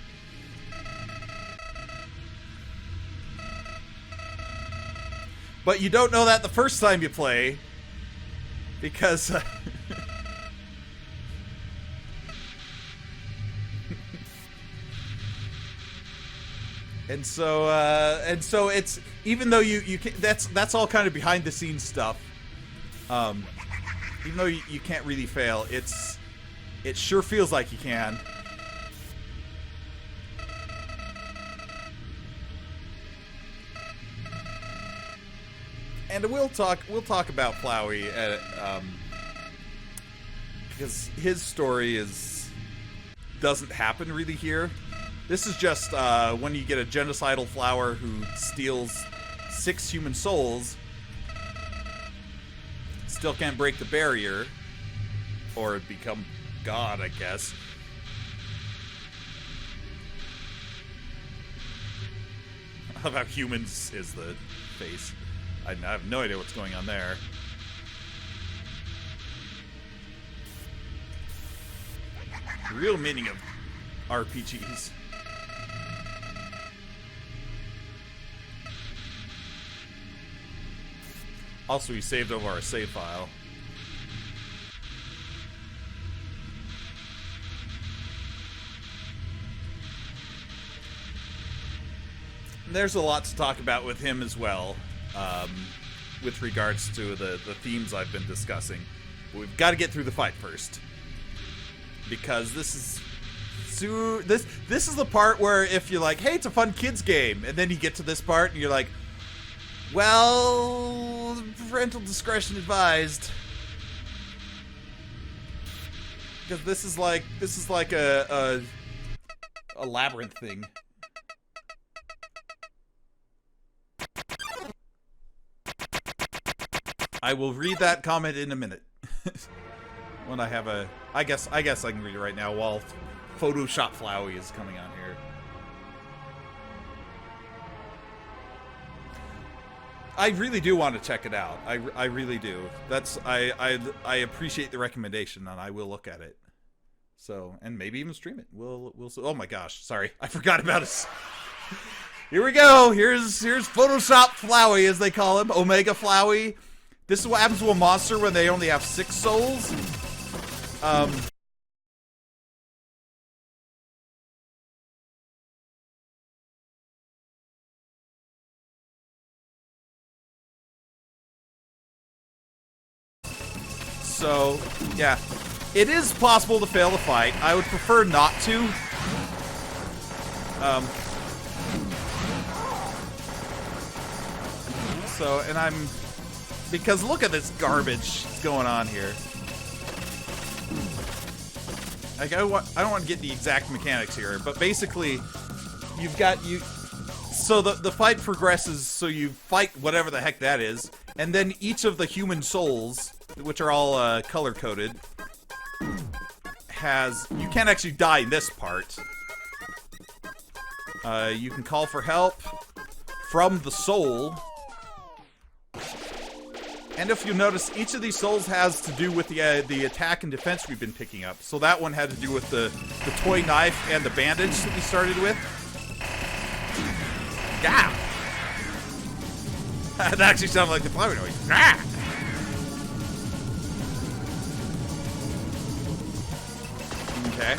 But you don't know that the first time you play, because and so it's, even though you can, that's all kind of behind the scenes stuff. Even though you can't really fail, it sure feels like you can. And we'll talk about Flowey because his story doesn't happen really here. This is just when you get a genocidal flower who steals 6 human souls, still can't break the barrier, or become God, I guess. love how humans is the face. I have no idea what's going on there. The real meaning of RPGs. Also, he saved over our save file. There's a lot to talk about with him as well, with regards to the themes I've been discussing. But we've got to get through the fight first, because this is the part where if you're like, hey, it's a fun kids game, and then you get to this part and you're like, well, parental discretion advised, because this is like a labyrinth thing. I will read that comment in a minute. When I have a... I guess I can read it right now while Photoshop Flowey is coming on here. I really do want to check it out. I really do. I appreciate the recommendation, and I will look at it. So, and maybe even stream it. We'll oh my gosh, sorry. I forgot about it. Here we go. Here's Photoshop Flowey, as they call him. Omega Flowey. This is what happens to a monster when they only have 6 souls. So, yeah. It is possible to fail the fight. I would prefer not to. So, and I'm... Because look at this garbage going on here. Like, I don't want to get the exact mechanics here, but basically, you've got so the fight progresses, so you fight whatever the heck that is, and then each of the human souls, which are all color-coded, you can't actually die in this part. You can call for help from the soul. And if you notice, each of these souls has to do with the attack and defense we've been picking up. So that one had to do with the toy knife and the bandage that we started with. Yeah. That actually sounded like the flower noise. Ah! Okay.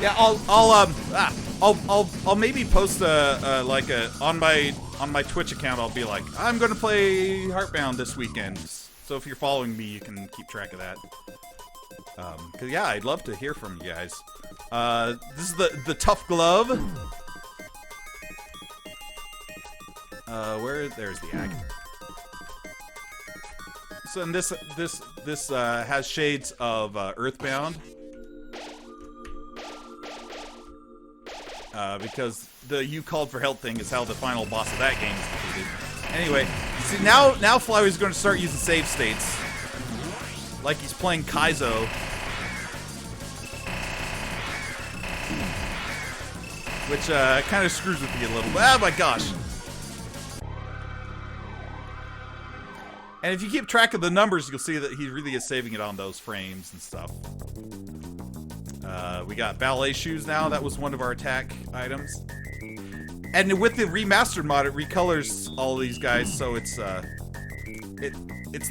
Yeah, I'll maybe post on my Twitch account. I'll be like, I'm gonna play Heartbound this weekend. So if you're following me, you can keep track of that. Cause yeah, I'd love to hear from you guys. This is the tough glove. There's the ag. So and this has shades of Earthbound. Because the "you called for help" thing is how the final boss of that game is defeated. Anyway, see now Flowey's going to start using save states, like he's playing Kaizo. Which kind of screws with me a little bit. Oh my gosh! And if you keep track of the numbers, you'll see that he really is saving it on those frames and stuff. We got ballet shoes now. That was one of our attack items. And with the remastered mod, it recolors all of these guys, so it's the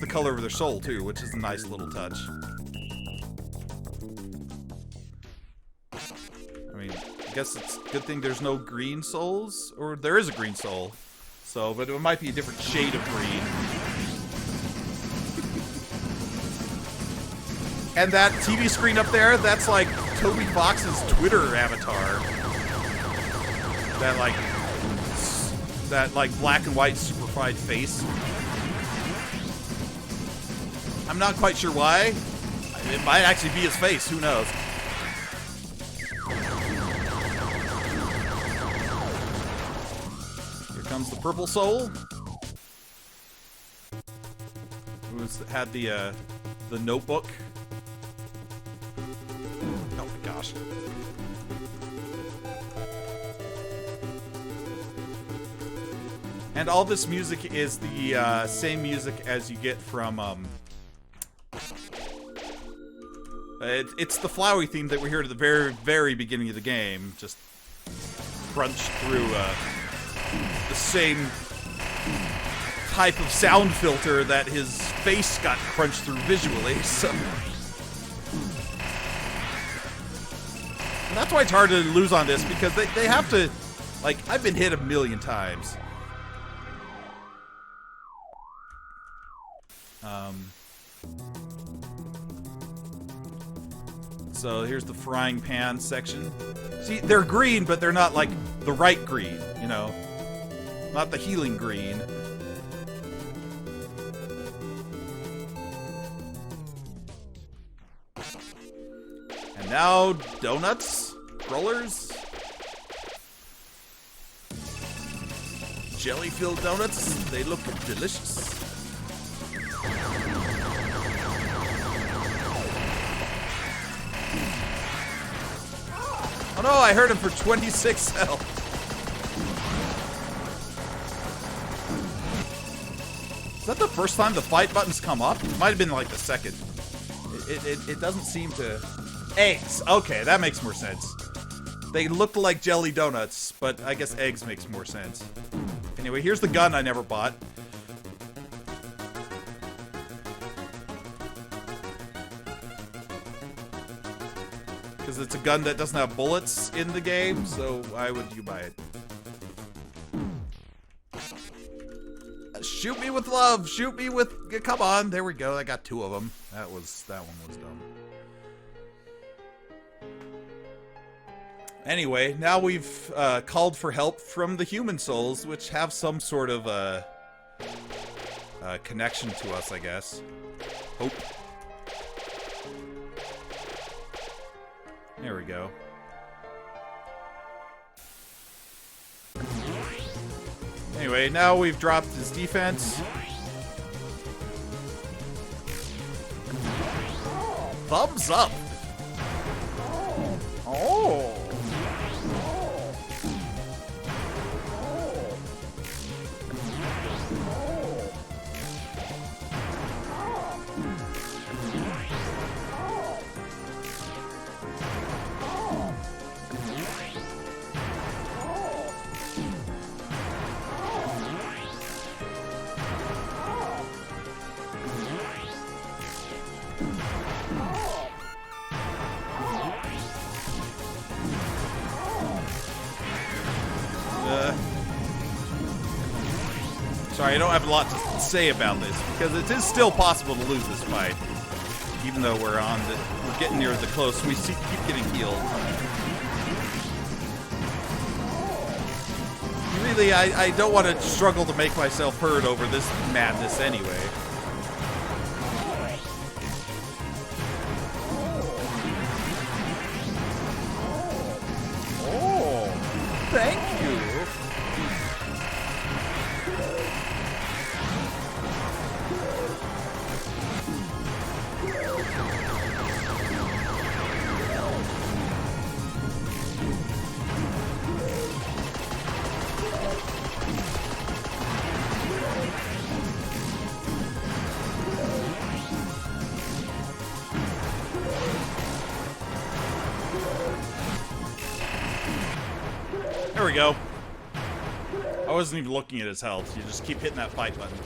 color of their soul too, which is a nice little touch. I mean, I guess it's a good thing there's no green souls, or there is a green soul. So, but it might be a different shade of green. And that TV screen up there, that's like Toby Fox's Twitter avatar. That black and white superfied face. I'm not quite sure why. It might actually be his face, who knows. Here comes the purple soul. Who's had the notebook. Oh my gosh. And all this music is the same music as you get from it's the Flowey theme that we heard at the very, very beginning of the game. Just crunched through the same type of sound filter that his face got crunched through visually. So and that's why it's hard to lose on this, because they have to, like, I've been hit a million times. So here's the frying pan section. See, they're green, but they're not like the right green, you know? Not the healing green. And now, donuts? Rollers? Jelly-filled donuts? They look delicious. Oh no, I heard him for 26 health. Is that the first time the fight buttons come up? It might have been like the second. It doesn't seem to... Eggs. Okay, that makes more sense. They look like jelly donuts, but I guess eggs makes more sense. Anyway, here's the gun I never bought. Because it's a gun that doesn't have bullets in the game, so why would you buy it? Shoot me with love! Shoot me with... Come on, there we go. I got two of them. That one was dumb. Anyway, now we've called for help from the human souls, which have some sort of connection to us, I guess. Hope. There we go. Anyway, now we've dropped his defense. Thumbs up! Oh! Sorry, I don't have a lot to say about this, because it is still possible to lose this fight. Even though we're getting near the close, we keep getting healed. Really, I don't want to struggle to make myself heard over this madness anyway. Oh, thank you. There we go. I wasn't even looking at his health. You just keep hitting that fight button.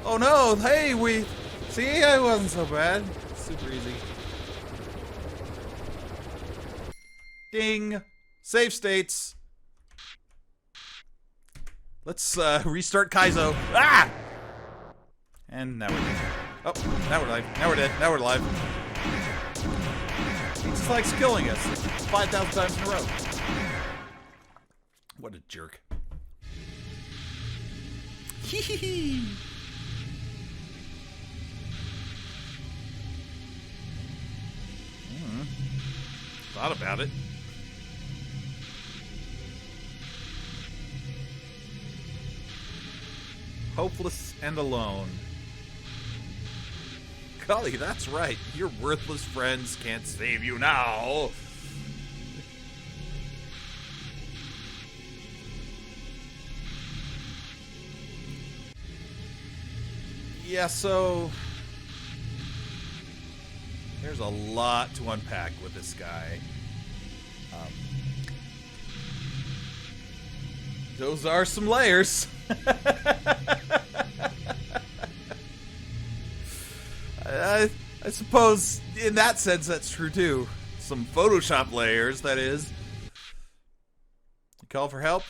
Oh no! Hey, see, I wasn't so bad. Super easy. Ding! Save states. Let's restart Kaizo. Ah! And now we're dead. Oh, now we're alive. Now we're dead. Now we're alive. He just likes killing us 5,000 times in a row. What a jerk. Hee hee hee. Thought about it. Hopeless and alone. Golly, that's right. Your worthless friends can't save you now. Yeah, so there's a lot to unpack with this guy. Those are some layers. I suppose in that sense that's true too. Some Photoshop layers, that is. You call for help,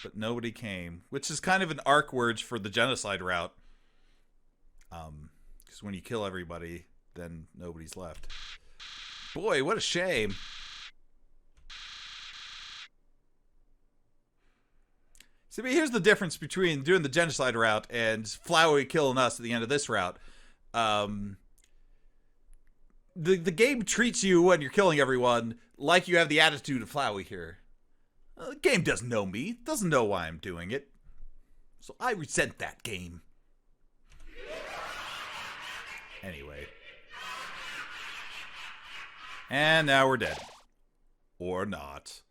but nobody came, which is kind of an arc word for the genocide route. Because when you kill everybody, then nobody's left. Boy, what a shame. See, but here's the difference between doing the genocide route and Flowey killing us at the end of this route. The game treats you when you're killing everyone like you have the attitude of Flowey here. The game doesn't know me, doesn't know why I'm doing it. So I resent that game. Anyway. And now we're dead. Or not.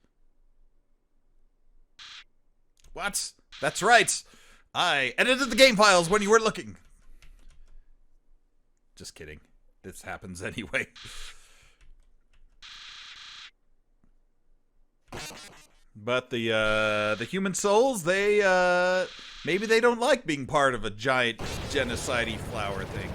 What? That's right. I edited the game files when you weren't looking. Just kidding. This happens anyway. But the human souls, they maybe they don't like being part of a giant genocide-y flower thing.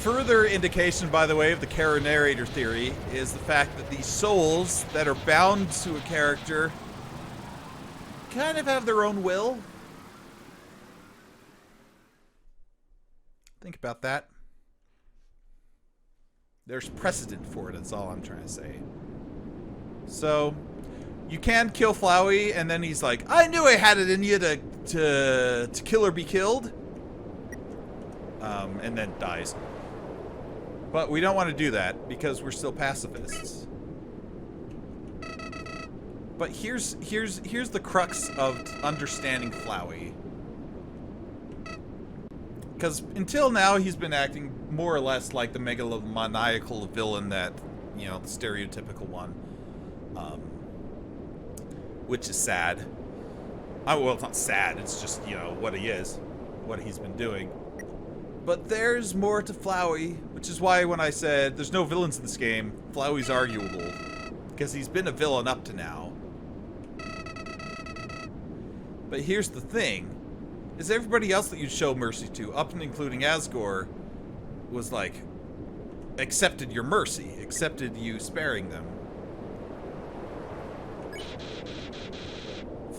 Further indication, by the way, of the Chara narrator theory is the fact that these souls that are bound to a character kind of have their own will. Think about that. There's precedent for it, that's all I'm trying to say. So, you can kill Flowey, and then he's like, I knew I had it in you to kill or be killed. And then dies. But we don't want to do that, because we're still pacifists. But here's the crux of understanding Flowey. Because until now, he's been acting more or less like the megalomaniacal villain that, you know, the stereotypical one. Which is sad. Well, it's not sad, it's just, you know, what he is. What he's been doing. But there's more to Flowey, which is why when I said there's no villains in this game, Flowey's arguable. Because he's been a villain up to now. But here's the thing. Is everybody else that you show mercy to, up and including Asgore, was like, accepted your mercy, accepted you sparing them.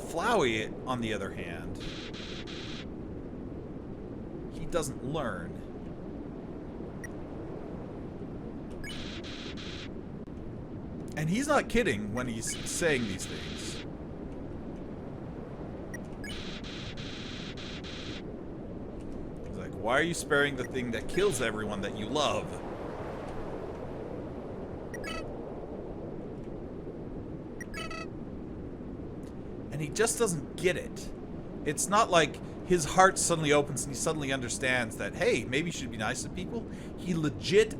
Flowey, on the other hand, he doesn't learn. And he's not kidding when he's saying these things. He's like, why are you sparing the thing that kills everyone that you love? And he just doesn't get it. It's not like his heart suddenly opens and he suddenly understands that, hey, maybe you should be nice to people. He legit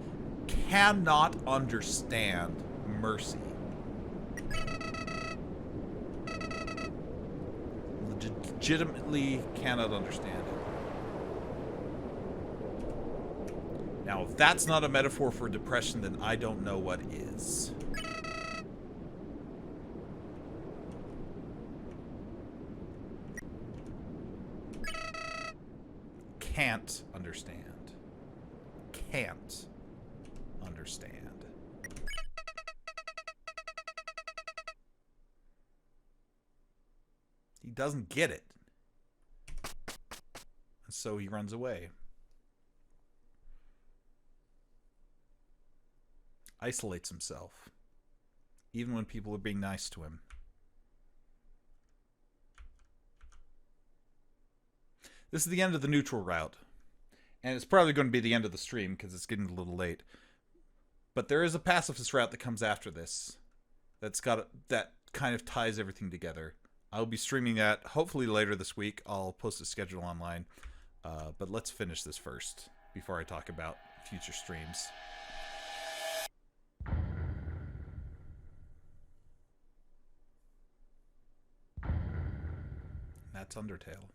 cannot understand mercy. Legitimately cannot understand it. Now, if that's not a metaphor for depression, then I don't know what is. Can't understand. Can't understand. He doesn't get it. And so he runs away. Isolates himself. Even when people are being nice to him. This is the end of the neutral route. And it's probably going to be the end of the stream because it's getting a little late. But there is a pacifist route that comes after this. That kind of ties everything together. I'll be streaming that hopefully later this week. I'll post a schedule online. But let's finish this first before I talk about future streams. That's Undertale.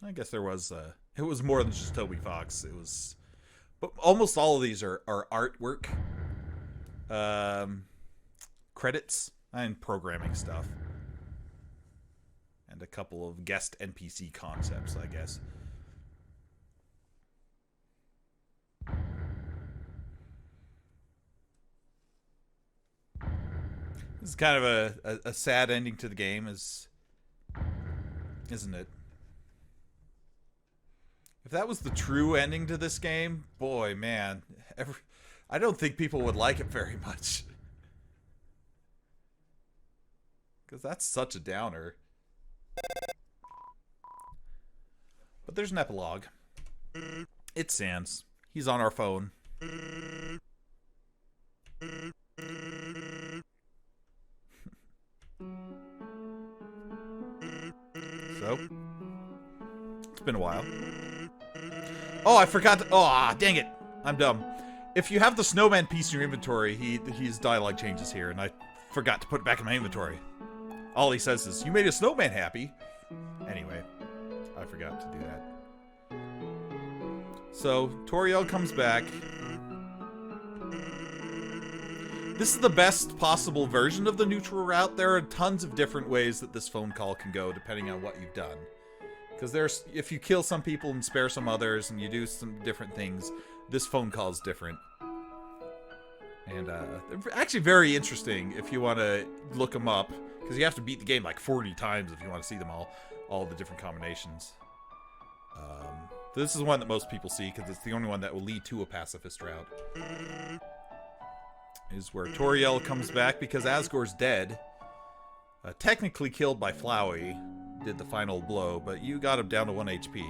I guess there was, it was more than just Toby Fox. It was, but almost all of these are artwork, credits, and programming stuff. And a couple of guest NPC concepts, I guess. This is kind of a sad ending to the game, isn't it? If that was the true ending to this game, boy, man, I don't think people would like it very much. Because that's such a downer. But there's an epilogue. It's Sans. He's on our phone. So, it's been a while. Oh, I forgot to... Oh, dang it. I'm dumb. If you have the snowman piece in your inventory, his dialogue changes here, and I forgot to put it back in my inventory. All he says is, "You made a snowman happy." Anyway, I forgot to do that. So, Toriel comes back. This is the best possible version of the neutral route. There are tons of different ways that this phone call can go, depending on what you've done. Because if you kill some people and spare some others, and you do some different things, this phone call is different. And they're actually very interesting if you want to look them up. Because you have to beat the game like 40 times if you want to see them all the different combinations. This is one that most people see because it's the only one that will lead to a pacifist route. Is where Toriel comes back because Asgore's dead. Technically killed by Flowey. Did the final blow, but you got him down to 1 HP.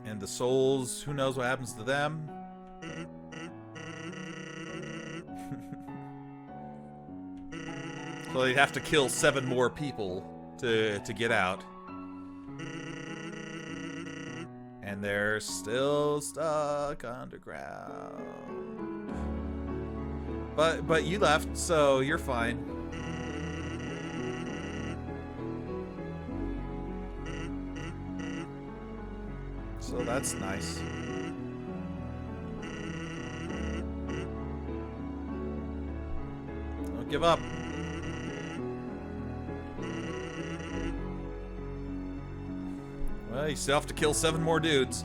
And the souls, who knows what happens to them? So they'd have to kill 7 more people to get out. And they're still stuck underground. But you left, so you're fine. So that's nice. Don't give up. Well, you still have to kill 7 more dudes.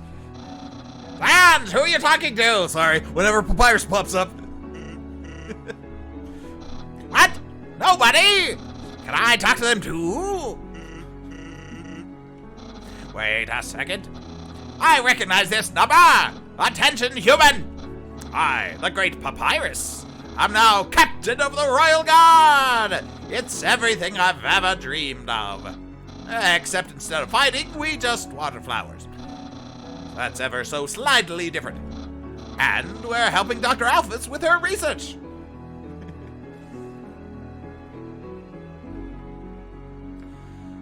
And who are you talking to? Sorry, whenever Papyrus pops up. What? Nobody? Can I talk to them too? Wait a second. I recognize this number! Attention, human! I, the great Papyrus, am now captain of the Royal Guard! It's everything I've ever dreamed of. Except instead of fighting, we just water flowers. That's ever so slightly different. And we're helping Dr. Alphys with her research.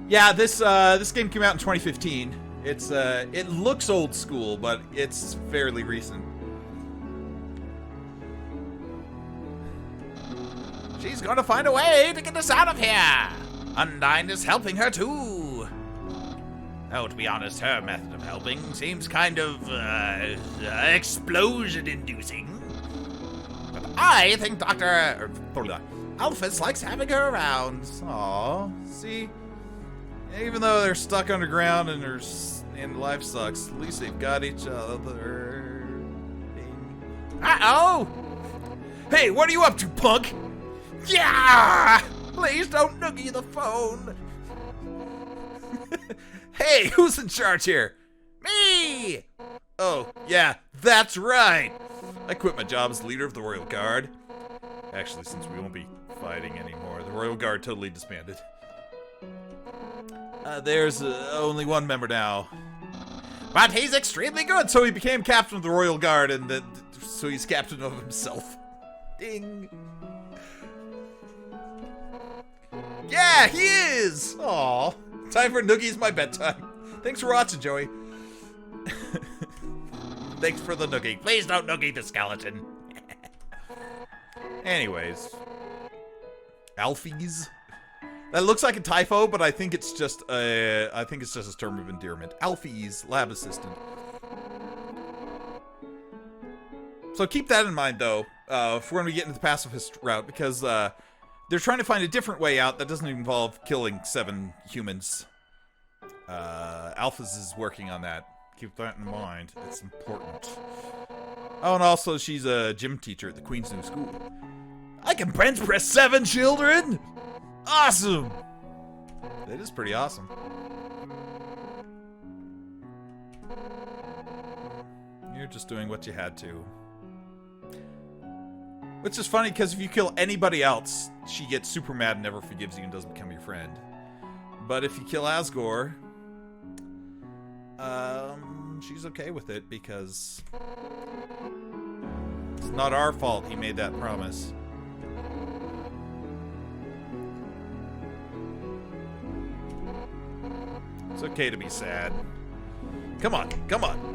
Yeah, this game came out in 2015. It looks old school, but it's fairly recent. She's gonna find a way to get us out of here. Undyne is helping her too. Oh, to be honest, her method of helping seems kind of explosion-inducing. But I think Dr. Alphys likes having her around. Aw, see. Even though they're stuck underground and life sucks, at least they've got each other. Uh-oh! Hey, what are you up to, punk? Yeah! Please don't noogie the phone. Hey, who's in charge here? Me! Oh, yeah, that's right. I quit my job as leader of the Royal Guard. Actually, since we won't be fighting anymore, the Royal Guard totally disbanded. There's only one member now. But he's extremely good, so he became captain of the Royal Guard, and so he's captain of himself. Ding. Yeah, he is! Aw. Time for noogies, my bedtime. Thanks for watching, Joey. Thanks for the noogie. Please don't noogie the skeleton. Anyways. Alphys. That looks like a typo, but I think it's just a term of endearment. Alfie's lab assistant. So keep that in mind, though, for when we get into the pacifist route, because they're trying to find a different way out that doesn't involve killing 7 humans. Alphys is working on that. Keep that in mind. It's important. Oh, and also she's a gym teacher at the Queen's New School. I can bench press 7 children! Awesome! It is pretty awesome. You're just doing what you had to. Which is funny, because if you kill anybody else, she gets super mad and never forgives you and doesn't become your friend. But if you kill Asgore, she's okay with it, because it's not our fault he made that promise. It's okay to be sad. Come on, come on.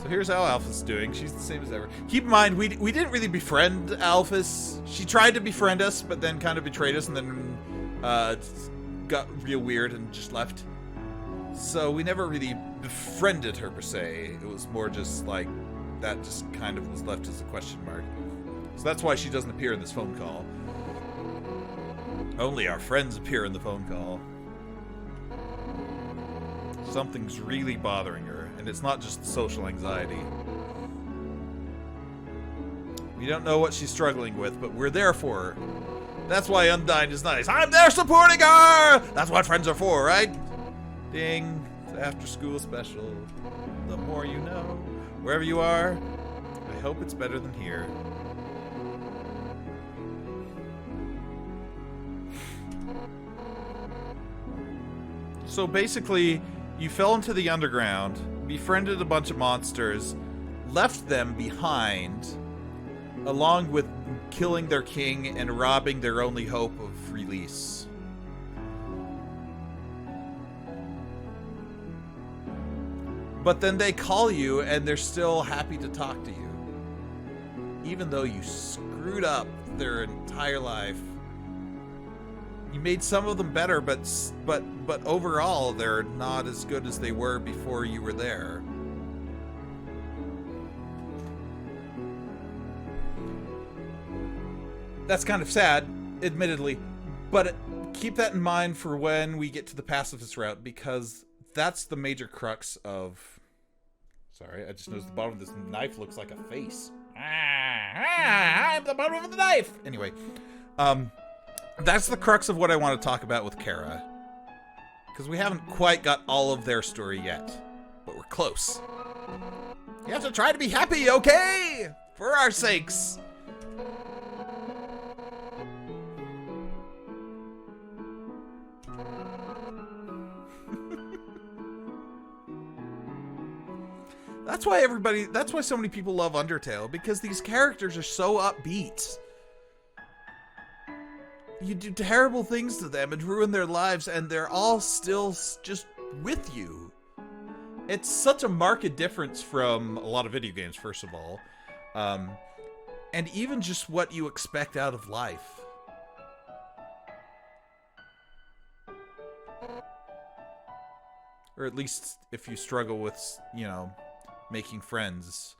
So here's how Alphys doing. She's the same as ever. Keep in mind, we didn't really befriend Alphys. She tried to befriend us, but then kind of betrayed us, and then got real weird and just left. So we never really befriended her, per se. It was more just like, that just kind of was left as a question mark. So that's why she doesn't appear in this phone call. Only our friends appear in the phone call. Something's really bothering her, and it's not just social anxiety. We don't know what she's struggling with, but we're there for her. That's why Undyne is nice. I'm there supporting her! That's what friends are for, right? Ding. It's after school special. The more you know. Wherever you are, I hope it's better than here. So basically, you fell into the underground, befriended a bunch of monsters, left them behind, along with killing their king and robbing their only hope of release. But then they call you and they're still happy to talk to you. Even though you screwed up their entire life. You made some of them better, but overall, they're not as good as they were before you were there. That's kind of sad, admittedly, but keep that in mind for when we get to the pacifist route, because that's the major crux of... Sorry, I just noticed the bottom of this knife looks like a face. I'm the bottom of the knife! Anyway, that's the crux of what I want to talk about with Chara. Because we haven't quite got all of their story yet. But we're close. You have to try to be happy, okay? For our sakes. That's why so many people love Undertale, because these characters are so upbeat. You do terrible things to them and ruin their lives, and they're all still just with you. It's such a marked difference from a lot of video games, first of all. And even just what you expect out of life. Or at least if you struggle with, you know, making friends.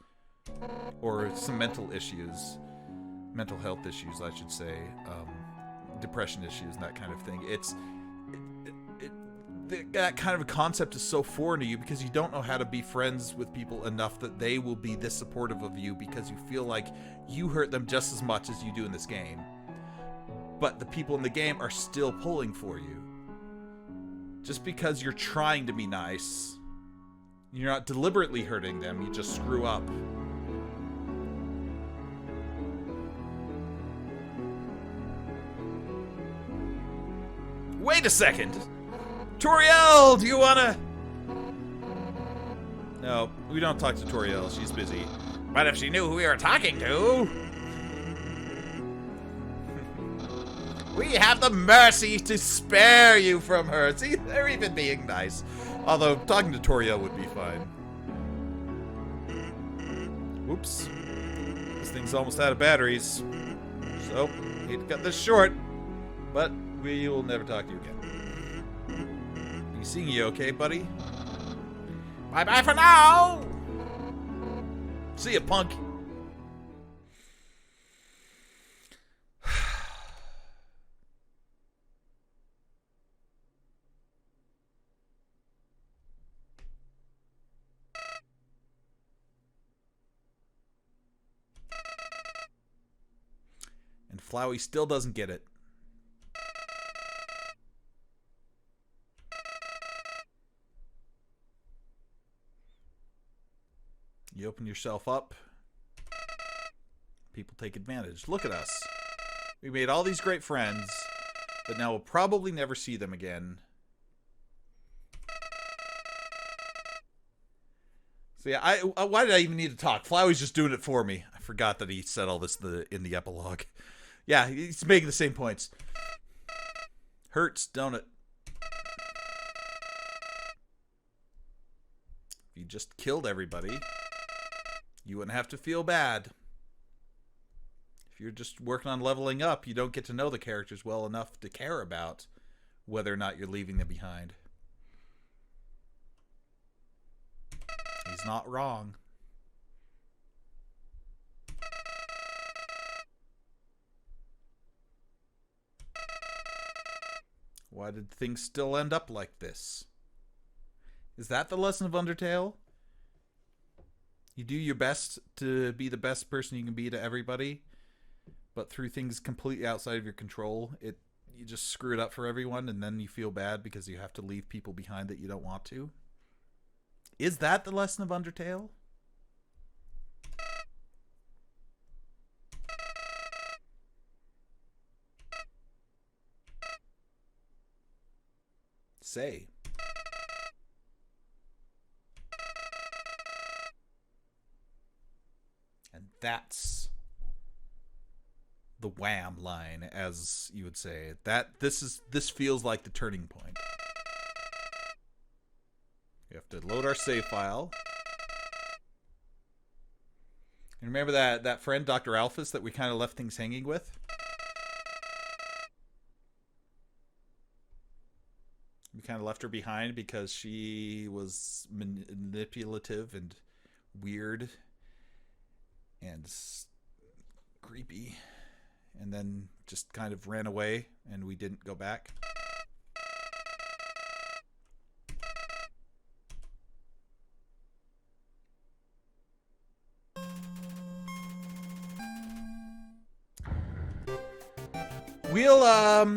Or some mental issues. Mental health issues, I should say. Depression issues and that kind of thing. That kind of a concept is so foreign to you because you don't know how to be friends with people enough that they will be this supportive of you because you feel like you hurt them just as much as you do in this game. But the people in the game are still pulling for you. Just because you're trying to be nice, you're not deliberately hurting them, you just screw up. Wait a second! Toriel, do you wanna... No, we don't talk to Toriel, she's busy. But if she knew who we were talking to... We have the mercy to spare you from her. See, they're even being nice. Although, talking to Toriel would be fine. Whoops. This thing's almost out of batteries. So, need to cut this short. But we will never talk to you again. You seeing you okay, buddy? Bye-bye for now! See ya, punk. And Flowey still doesn't get it. You open yourself up. People take advantage. Look at us. We made all these great friends, but now we'll probably never see them again. So yeah, why did I even need to talk? Flowey's just doing it for me. I forgot that he said all this in the epilogue. Yeah, he's making the same points. Hurts, don't it? If you just killed everybody, you wouldn't have to feel bad. If you're just working on leveling up, you don't get to know the characters well enough to care about whether or not you're leaving them behind. He's not wrong. Why did things still end up like this? Is that the lesson of Undertale? You do your best to be the best person you can be to everybody, but through things completely outside of your control, you just screw it up for everyone, and then you feel bad because you have to leave people behind that you don't want to. Is that the lesson of Undertale? Say. And that's the wham line, as you would say. This feels like the turning point. We have to load our save file. And remember that friend, Dr. Alphys, that we kind of left things hanging with? We kind of left her behind because she was manipulative and weird and creepy, and then just kind of ran away, and we didn't go back. We'll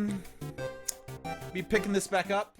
be picking this back up